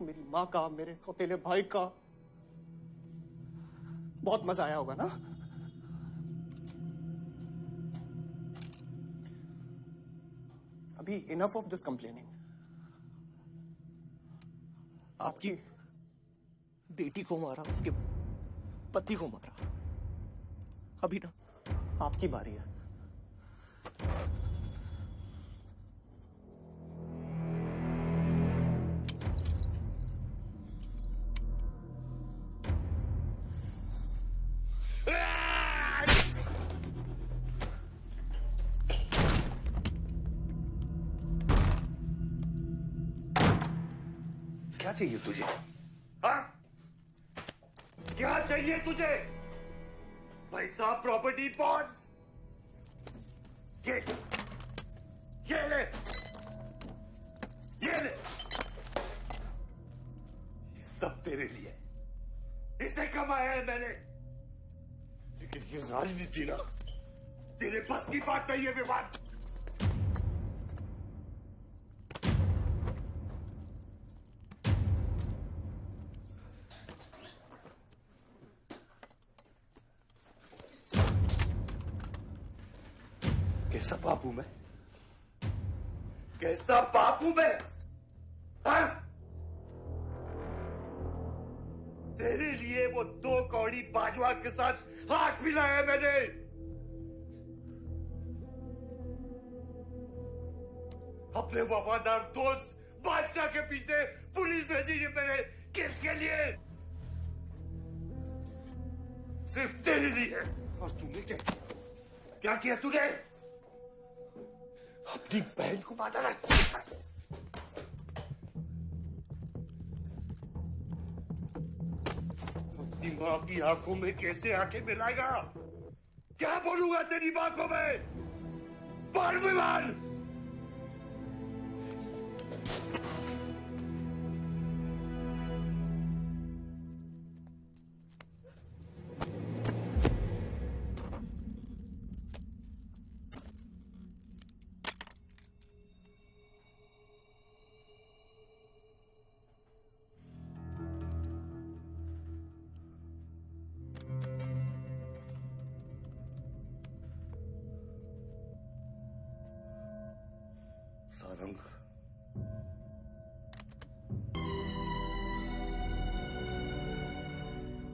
मेरी माँ का, मेरे सौतेले भाई का। बहुत मजा आया होगा ना? अभी इनफ ऑफ दिस कंप्लेनिंग। आपकी बेटी को मारा, उसके पति को मारा। अभी ना आपकी बारी है। क्या चाहिए तुझे? हाँ? क्या चाहिए तुझे? पैसा, प्रॉपर्टी, बॉन्ड्स? ये ले, ये ले। ये सब तेरे लिए, इसे कमाया है मैंने। लेकिन ये राजनीति ना, तेरे बस की बात नहीं है विवान। कैसा बाप हूं मैं? कैसा बाप हूं मैं? हाँ? तेरे लिए वो 2 कौड़ी बाजवा के साथ हाथ मिलाया मैंने। अपने वफादार दोस्त बादशाह के पीछे पुलिस भेजी है मैंने। किसके लिए? सिर्फ तेरे लिए। और तूने क्या किया तूने? अपनी बहन को मारा। अपनी मां की आंखों में कैसे आंखें मिलाएगा? क्या बोलूंगा तेरी मां को मैं? बोल विमान। सारंग,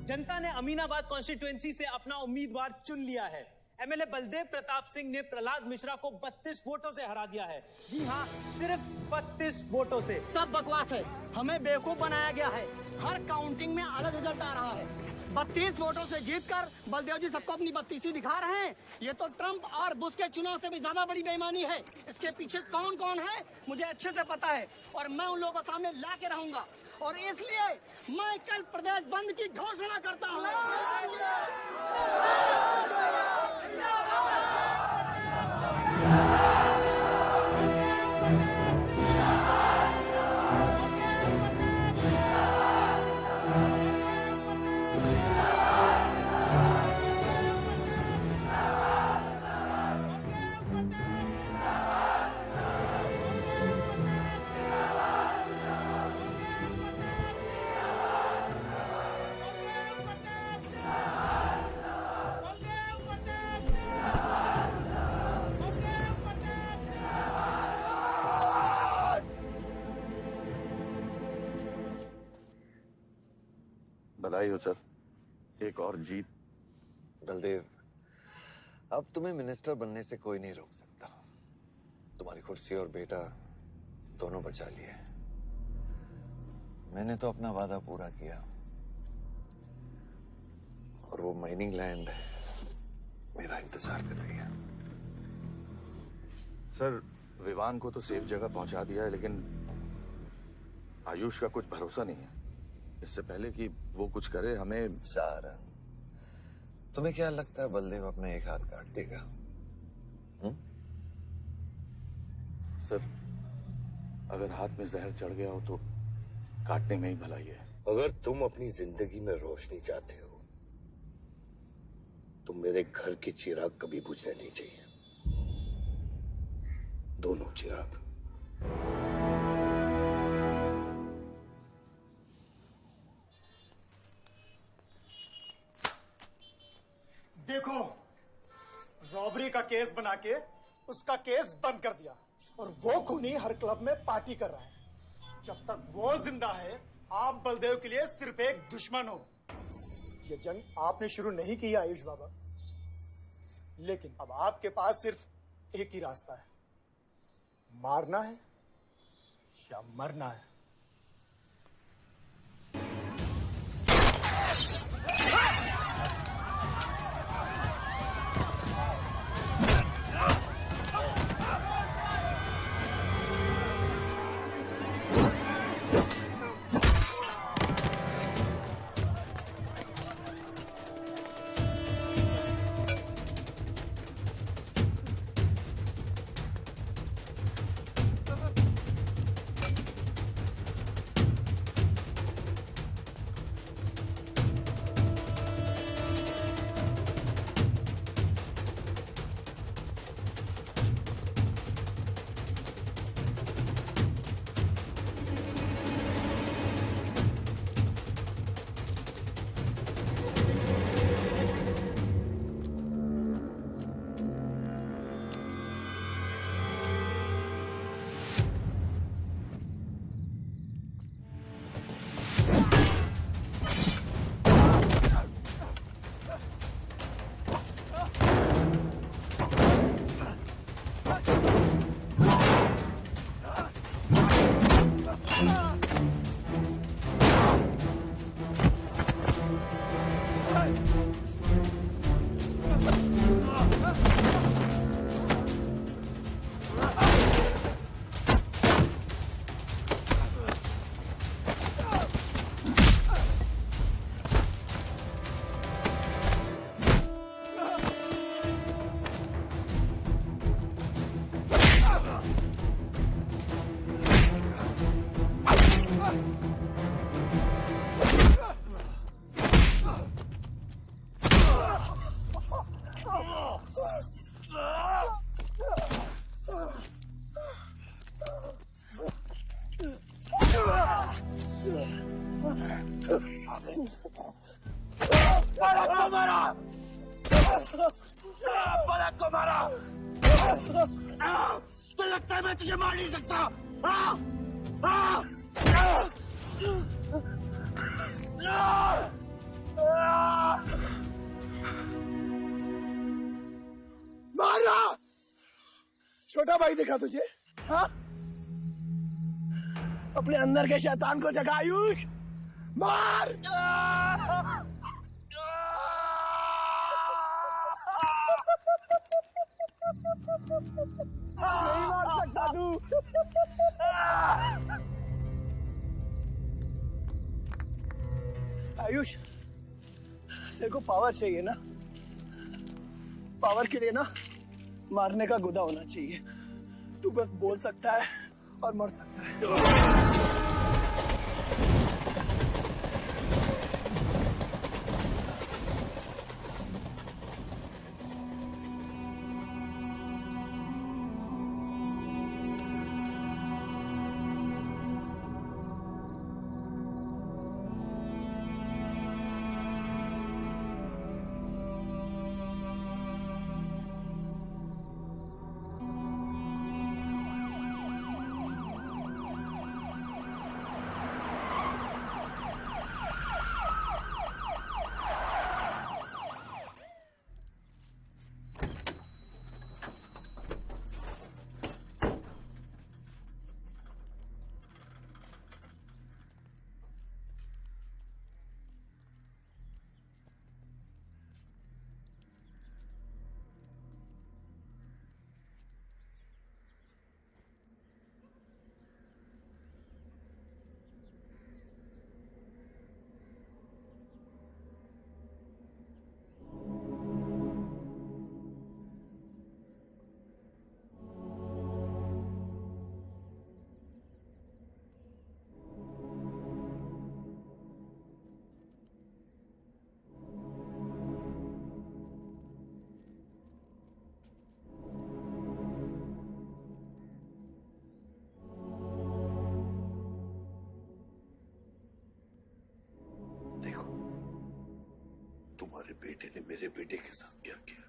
जनता ने अमीनाबाद कॉन्स्टिट्यूएंसी से अपना उम्मीदवार चुन लिया है। एमएलए बलदेव प्रताप सिंह ने प्रहलाद मिश्रा को 32 वोटों से हरा दिया है। जी हाँ, सिर्फ 32 वोटों से। सब बकवास है, हमें बेवकूफ बनाया गया है। हर काउंटिंग में अलग रिजल्ट आ रहा है। 32 वोटों से जीतकर बलदेव जी सबको अपनी बत्तीसी दिखा रहे हैं। ये तो ट्रंप और बुश के चुनाव से भी ज्यादा बड़ी बेईमानी है। इसके पीछे कौन कौन है मुझे अच्छे से पता है और मैं उन लोगों को सामने ला के रहूंगा। और इसलिए मैं कल प्रदेश बंद की घोषणा करता हूँ। बधाई हो सर, एक और जीत। बलदेव, अब तुम्हें मिनिस्टर बनने से कोई नहीं रोक सकता। तुम्हारी कुर्सी और बेटा दोनों बचा लिए। मैंने तो अपना वादा पूरा किया और वो माइनिंग लैंड मेरा इंतजार कर रही है। सर, विवान को तो सेफ जगह पहुंचा दिया है, लेकिन आयुष का कुछ भरोसा नहीं है। इससे पहले कि वो कुछ करे हमें। सारंग, तुम्हें क्या लगता है बलदेव अपना एक हाथ काट देगा? सर, अगर हाथ में जहर चढ़ गया हो तो काटने में ही भलाई है। अगर तुम अपनी जिंदगी में रोशनी चाहते हो तो मेरे घर के चिराग कभी बुझने नहीं चाहिए। दोनों चिराग। देखो, रॉबरी का केस बना के उसका केस बंद कर दिया और वो खूनी हर क्लब में पार्टी कर रहा है। जब तक वो जिंदा है, आप बलदेव के लिए सिर्फ एक दुश्मन हो। ये जंग आपने शुरू नहीं की आयुष बाबा, लेकिन अब आपके पास सिर्फ एक ही रास्ता है, मारना है या मरना है। पलक को मारा, पलक को मारा। तो लगता है मैं तुझे मार नहीं सकता। मारा। छोटा भाई दिखा तुझे? हाँ? अपने अंदर के शैतान को जगा आयुष, मार। नहीं मार सकता तू। आयुष, तेरे को पावर चाहिए ना? पावर के लिए ना मारने का गुदा होना चाहिए। तू बस बोल सकता है और मर सकता है। तुम्हारे बेटे ने मेरे बेटे के साथ क्या किया?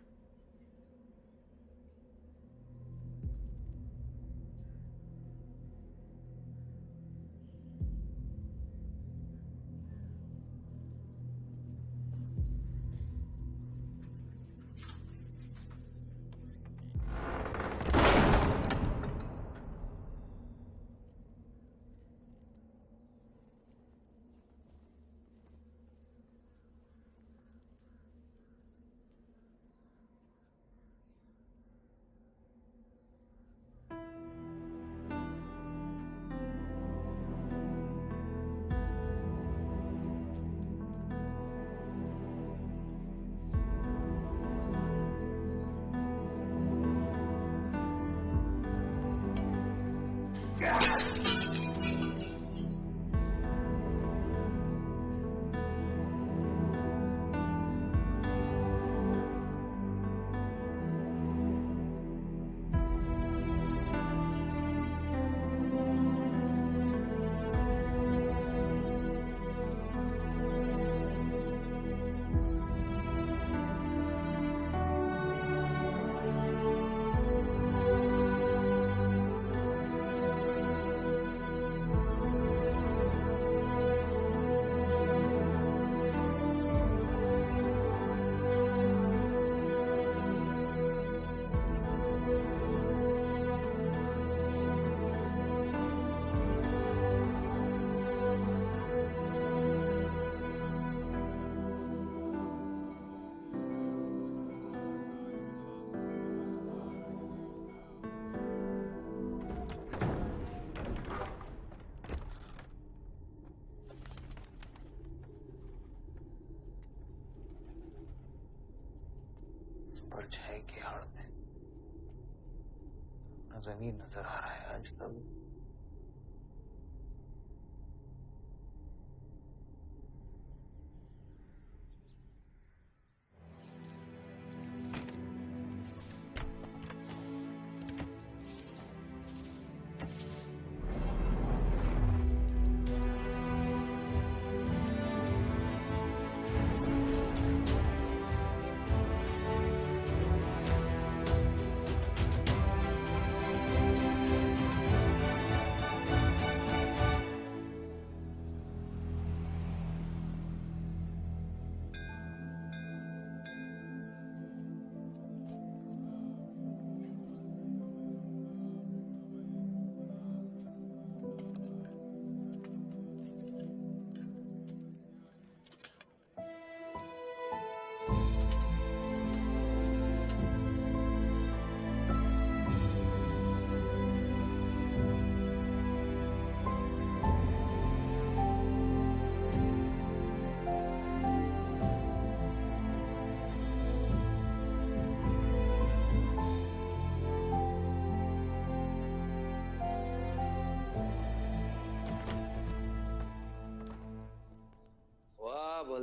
परछाई की आड़ में न जमीन नजर आ रहा है आज तक।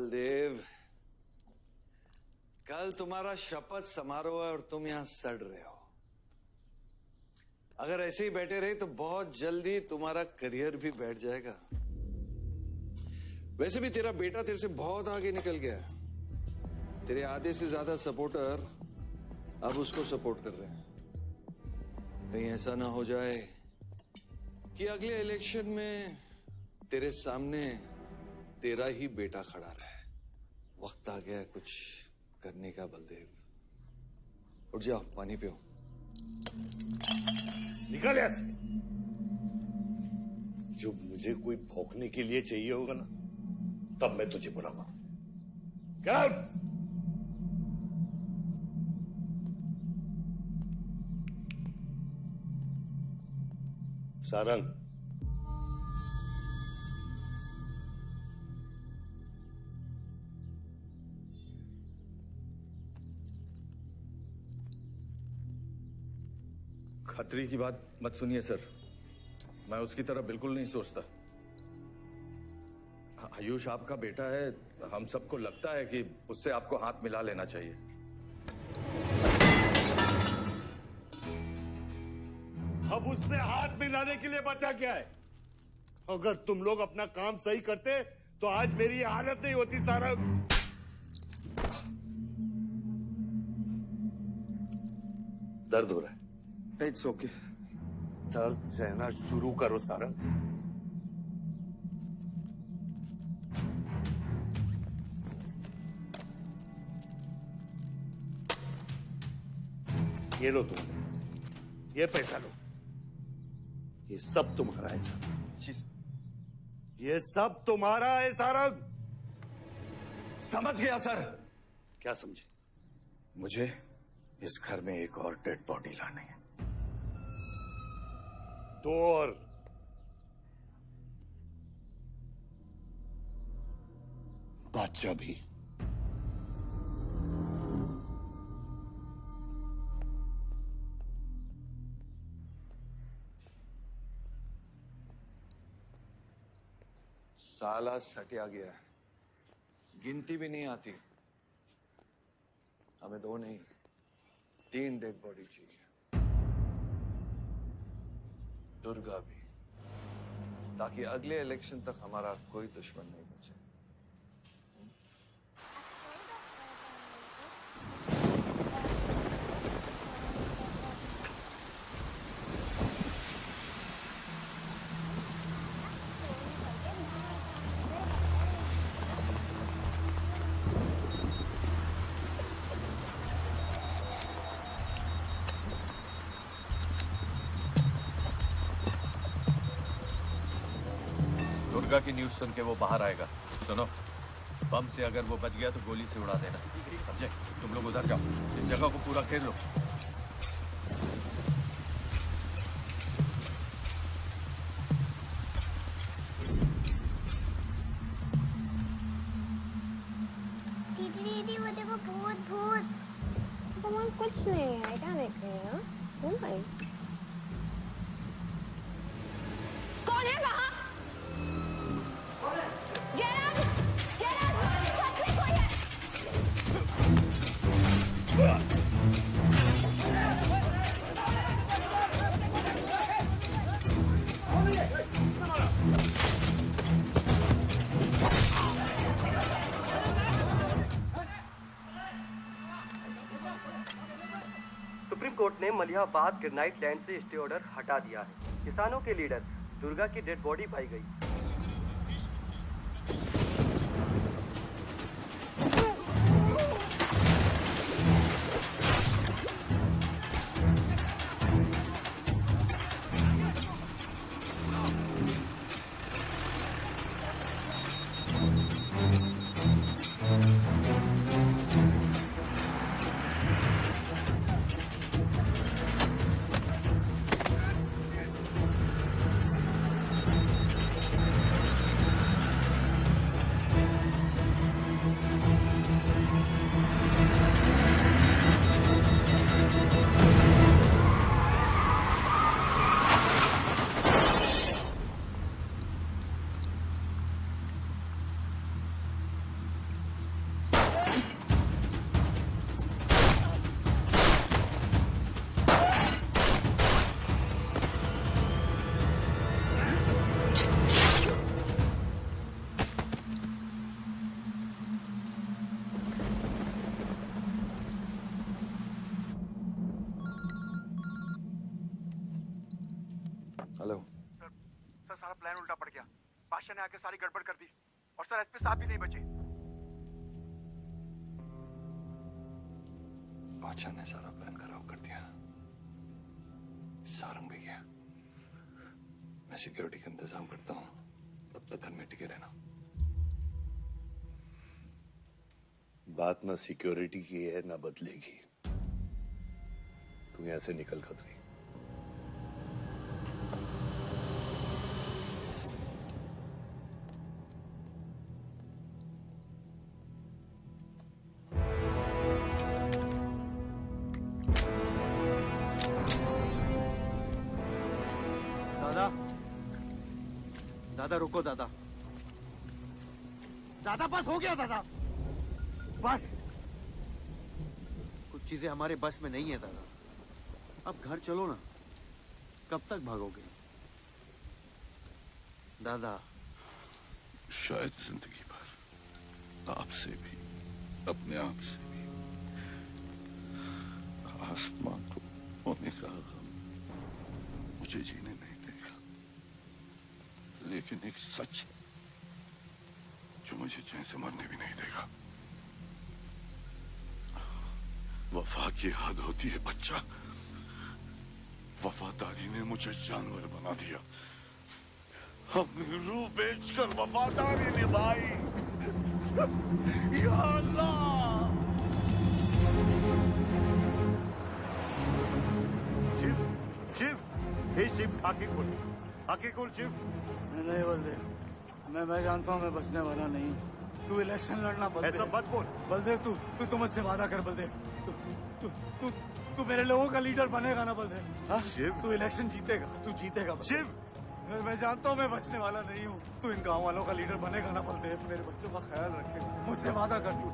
बलदेव, कल तुम्हारा शपथ समारोह है और तुम यहां सड़ रहे हो। अगर ऐसे ही बैठे रहे तो बहुत जल्दी तुम्हारा करियर भी बैठ जाएगा। वैसे भी तेरा बेटा तेरे से बहुत आगे निकल गया है। तेरे आधे से ज्यादा सपोर्टर अब उसको सपोर्ट कर रहे हैं। कहीं ऐसा ना हो जाए कि अगले इलेक्शन में तेरे सामने तेरा ही बेटा खड़ा रहे। वक्त आ गया कुछ करने का बलदेव। उठ जाओ, पानी पियो। निकल यहाँ से। जब मुझे कोई भौंकने के लिए चाहिए होगा ना, तब मैं तुझे बुलाऊंगा। क्या? सारंग, खतरी की बात मत सुनिए सर, मैं उसकी तरह बिल्कुल नहीं सोचता। आयुष आपका बेटा है, हम सबको लगता है कि उससे आपको हाथ मिला लेना चाहिए। अब उससे हाथ मिलाने के लिए बचा क्या है? अगर तुम लोग अपना काम सही करते तो आज मेरी ये हालत नहीं होती। सारा दर्द हो रहा है। It's okay. दर्द सहना शुरू करो सारंग। ये लो तुम, ये पैसा लो। ये सब तुम्हारा है सारंग। ये सब तुम्हारा है सारंग। समझ गया सर। क्या समझे? मुझे इस घर में एक और डेड बॉडी लानी है। तो और बादशाह भी। साला सटिया गया है, गिनती भी नहीं आती। हमें 2 नहीं 3 डेड बॉडी चाहिए। दुर्गा भी, ताकि अगले इलेक्शन तक हमारा कोई दुश्मन नहीं बचे। दुर्गा की न्यूज़ सुन के वो बाहर आएगा। सुनो, बम से अगर वो बच गया तो गोली से उड़ा देना, समझे? तुम लोग उधर जाओ, इस जगह को पूरा घेर लो। दीदी वो देखो, भूत भूत। मम्मा कुछ नहीं है, क्या देख रही है? ओ भाई, कौन है वहाँ? सुप्रीम कोर्ट ने मलिहाबाद ग्रेनाइट लैंड से स्टे ऑर्डर हटा दिया है। किसानों के लीडर दुर्गा की डेड बॉडी पाई गई। ने आके सारी गड़बड़ कर दी और सर एसपी साहब भी नहीं बचे। बादशाह ने सारा प्लान खराब कर दिया। सारंग भी गया। मैं सिक्योरिटी का इंतजाम करता हूँ, तब तक घर में टिके रहना। बात ना सिक्योरिटी की है ना बदलेगी। तू यहां से निकल खतरी। दादा रुको दादा। दादा बस हो गया दादा, बस। कुछ चीजें हमारे बस में नहीं है दादा। अब घर चलो ना, कब तक भागोगे दादा? शायद जिंदगी भर आपसे भी, अपने आप से भी। आसमान को होने का गम मुझे जीने नहीं देगा, लेकिन एक सच जो मुझे चैन से मरने भी नहीं देगा। वफा की हद होती है बच्चा। वफादारी ने मुझे जानवर बना दिया। हमने रूह बेचकर वफादारी निभाई। या अल्लाह! शिव, शिव, हे शिव, आंखें खोल, आंखें खोल शिव। नहीं बलदेव, मैं जानता हूँ मैं बचने वाला नहीं हूँ। तू इलेक्शन लड़ना बलदेव। ऐसा मत बोल बलदेव। तू मुझसे वादा कर बलदेव। तू मेरे लोगों का लीडर बनेगा ना बलदेव? शिव, तू इलेक्शन जीतेगा, तू जीतेगा शिव। मैं जानता हूँ मैं बचने वाला नहीं हूँ। तू इन गाँव वालों का लीडर बनेगा ना बलदेव? मेरे बच्चों का ख्याल रखेगा, मुझसे वादा कर तू।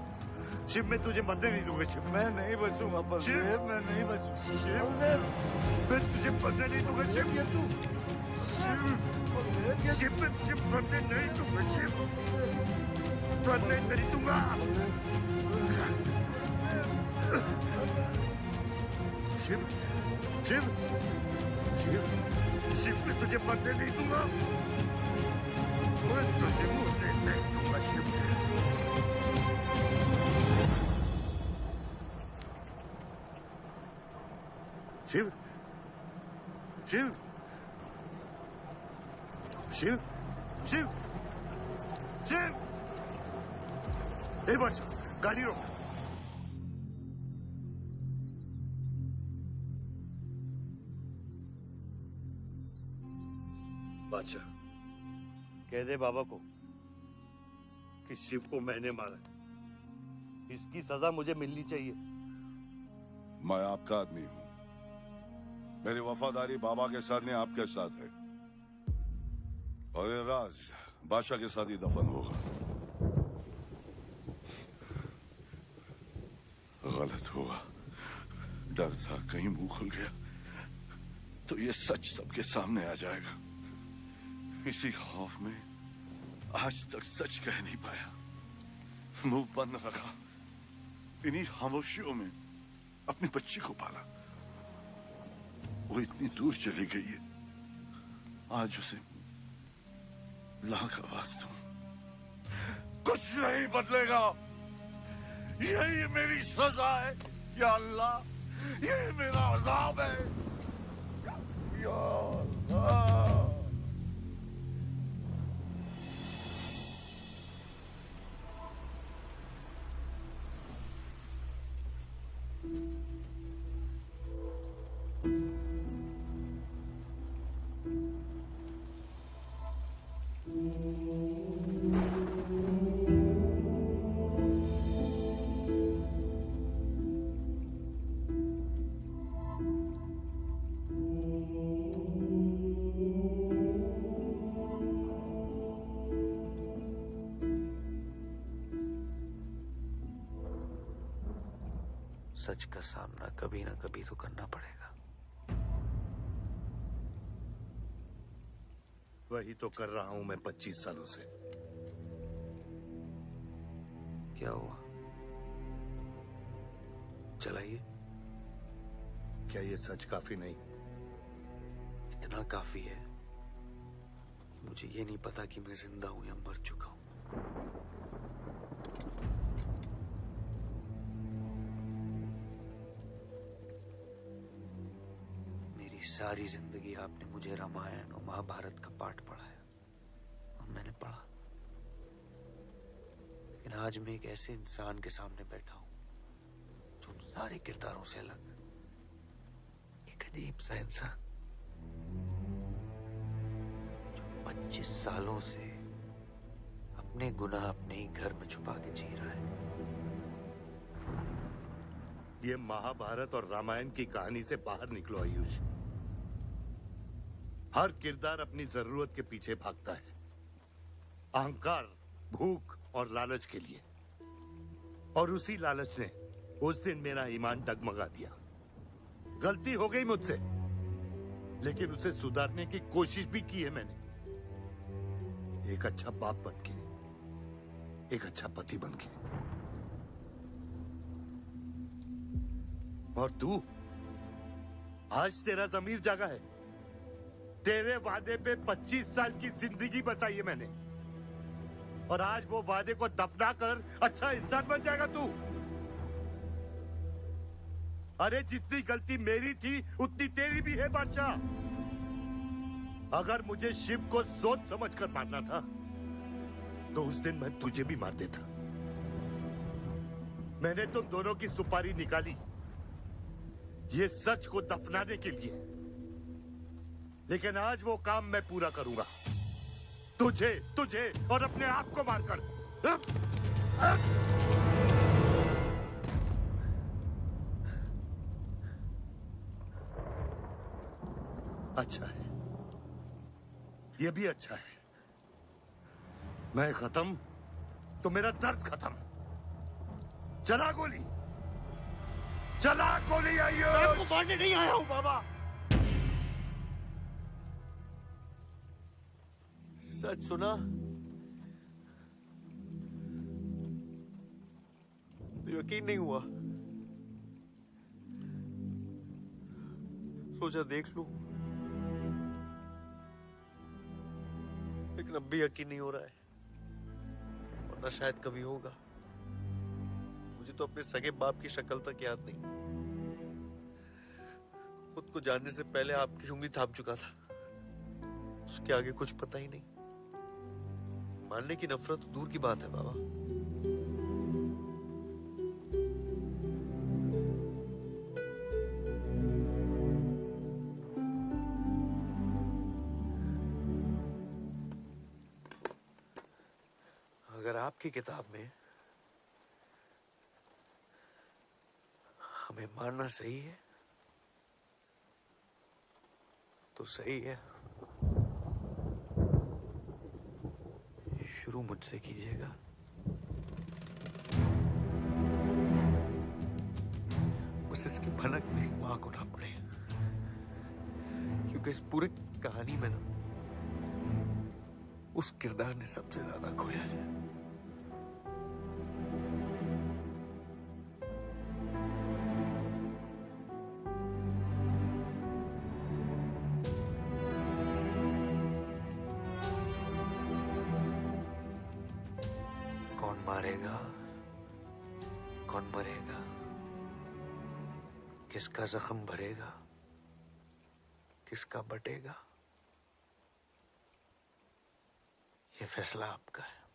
शिव, मैं तुझे मरने नहीं दूंगा शिव। मैं नहीं बचूंगा बलदेव, मैं नहीं बचूंगा शिव। मैं तुझे मरने नहीं दूंगा शिव। तू शिव, मैं तुझे मरने नहीं दूंगा शिव। मरने नहीं दूंगा। शिव, शिव, शिव, शिव, मैं तुझे मरने नहीं दूंगा। मैं तुझे मरने नहीं दूंगा शिव। शिव, शिव, शिव, शिव, शिव। ए बच्चा, गाड़ी रोक। बादशाह, कह दे बाबा को कि शिव को मैंने मारा। इसकी सजा मुझे मिलनी चाहिए। मैं आपका आदमी हूं। मेरी वफादारी बाबा के साथ नहीं, आपके साथ है। और ये राज बादशाह के साथ ही दफन होगा। गलत हुआ, डर था कहीं मुंह खुल गया तो ये सच सबके सामने आ जाएगा। इसी खौफ में आज तक सच कह नहीं पाया, मुंह बंद रखा। इन्हीं खामोशियों में अपनी बच्ची को पाला। वो इतनी दूर चली गई है, आज उसे लाख आवाज दूं, कुछ नहीं बदलेगा। यही मेरी सजा है या अल्लाह, यही मेरा अज़ाब है या अल्लाह। सच का सामना कभी ना कभी तो करना पड़ेगा। वही तो कर रहा हूं मैं 25 सालों से। क्या हुआ? चलाइए। क्या ये सच काफी नहीं? इतना काफी है। मुझे ये नहीं पता कि मैं जिंदा हूं या मर चुका हूं। मेरी सारी जिंदगी आपने मुझे रामायण और महाभारत का पाठ पढ़ाया और मैंने पढ़ा, लेकिन आज मैं एक ऐसे इंसान के सामने बैठा हूं जो उन सारे किरदारों से अलग, एक अजीब सा इंसान जो 25 सालों से अपने गुनाह अपने ही घर में छुपा के जी रहा है। ये महाभारत और रामायण की कहानी से बाहर निकलो आयुष। हर किरदार अपनी जरूरत के पीछे भागता है, अहंकार, भूख और लालच के लिए, और उसी लालच ने उस दिन मेरा ईमान डगमगा दिया। गलती हो गई मुझसे, लेकिन उसे सुधारने की कोशिश भी की है मैंने। एक अच्छा बाप बन के, एक अच्छा पति बन के। और तू, आज तेरा ज़मीर जागा है। तेरे वादे पे 25 साल की जिंदगी बचाई है मैंने, और आज वो वादे को दफना कर अच्छा इंसान बन जाएगा तू। अरे जितनी गलती मेरी थी उतनी तेरी भी है बादशाह। अगर मुझे शिव को सोच समझकर मारना था तो उस दिन मैं तुझे भी मार देता। मैंने तुम दोनों की सुपारी निकाली ये सच को दफनाने के लिए, लेकिन आज वो काम मैं पूरा करूंगा, तुझे तुझे और अपने आप को मारकर। अच्छा है, ये भी अच्छा है। मैं खत्म तो मेरा दर्द खत्म। चला गोली, चला गोली। आइयो, मैं आपको मारने नहीं आया हूं बाबा। सच सुना तो यकीन नहीं हुआ, सोचा देख लूं, लेकिन अब भी यकीन नहीं हो रहा है, वरना शायद कभी होगा। मुझे तो अपने सगे बाप की शक्ल तक याद नहीं। खुद को जानने से पहले आपकी उंगली थाम चुका था, उसके आगे कुछ पता ही नहीं। मानने की नफरत तो दूर की बात है बाबा। अगर आपकी किताब में हमें मारना सही है तो सही है। शुरू मुझसे कीजिएगा। बस इसकी भनक मेरी मां को ना पड़े, क्योंकि इस पूरी कहानी में ना उस किरदार ने सबसे ज्यादा खोया है। कौन मारेगा, कौन मरेगा, किसका जख्म भरेगा, किसका बटेगा, ये फैसला आपका है।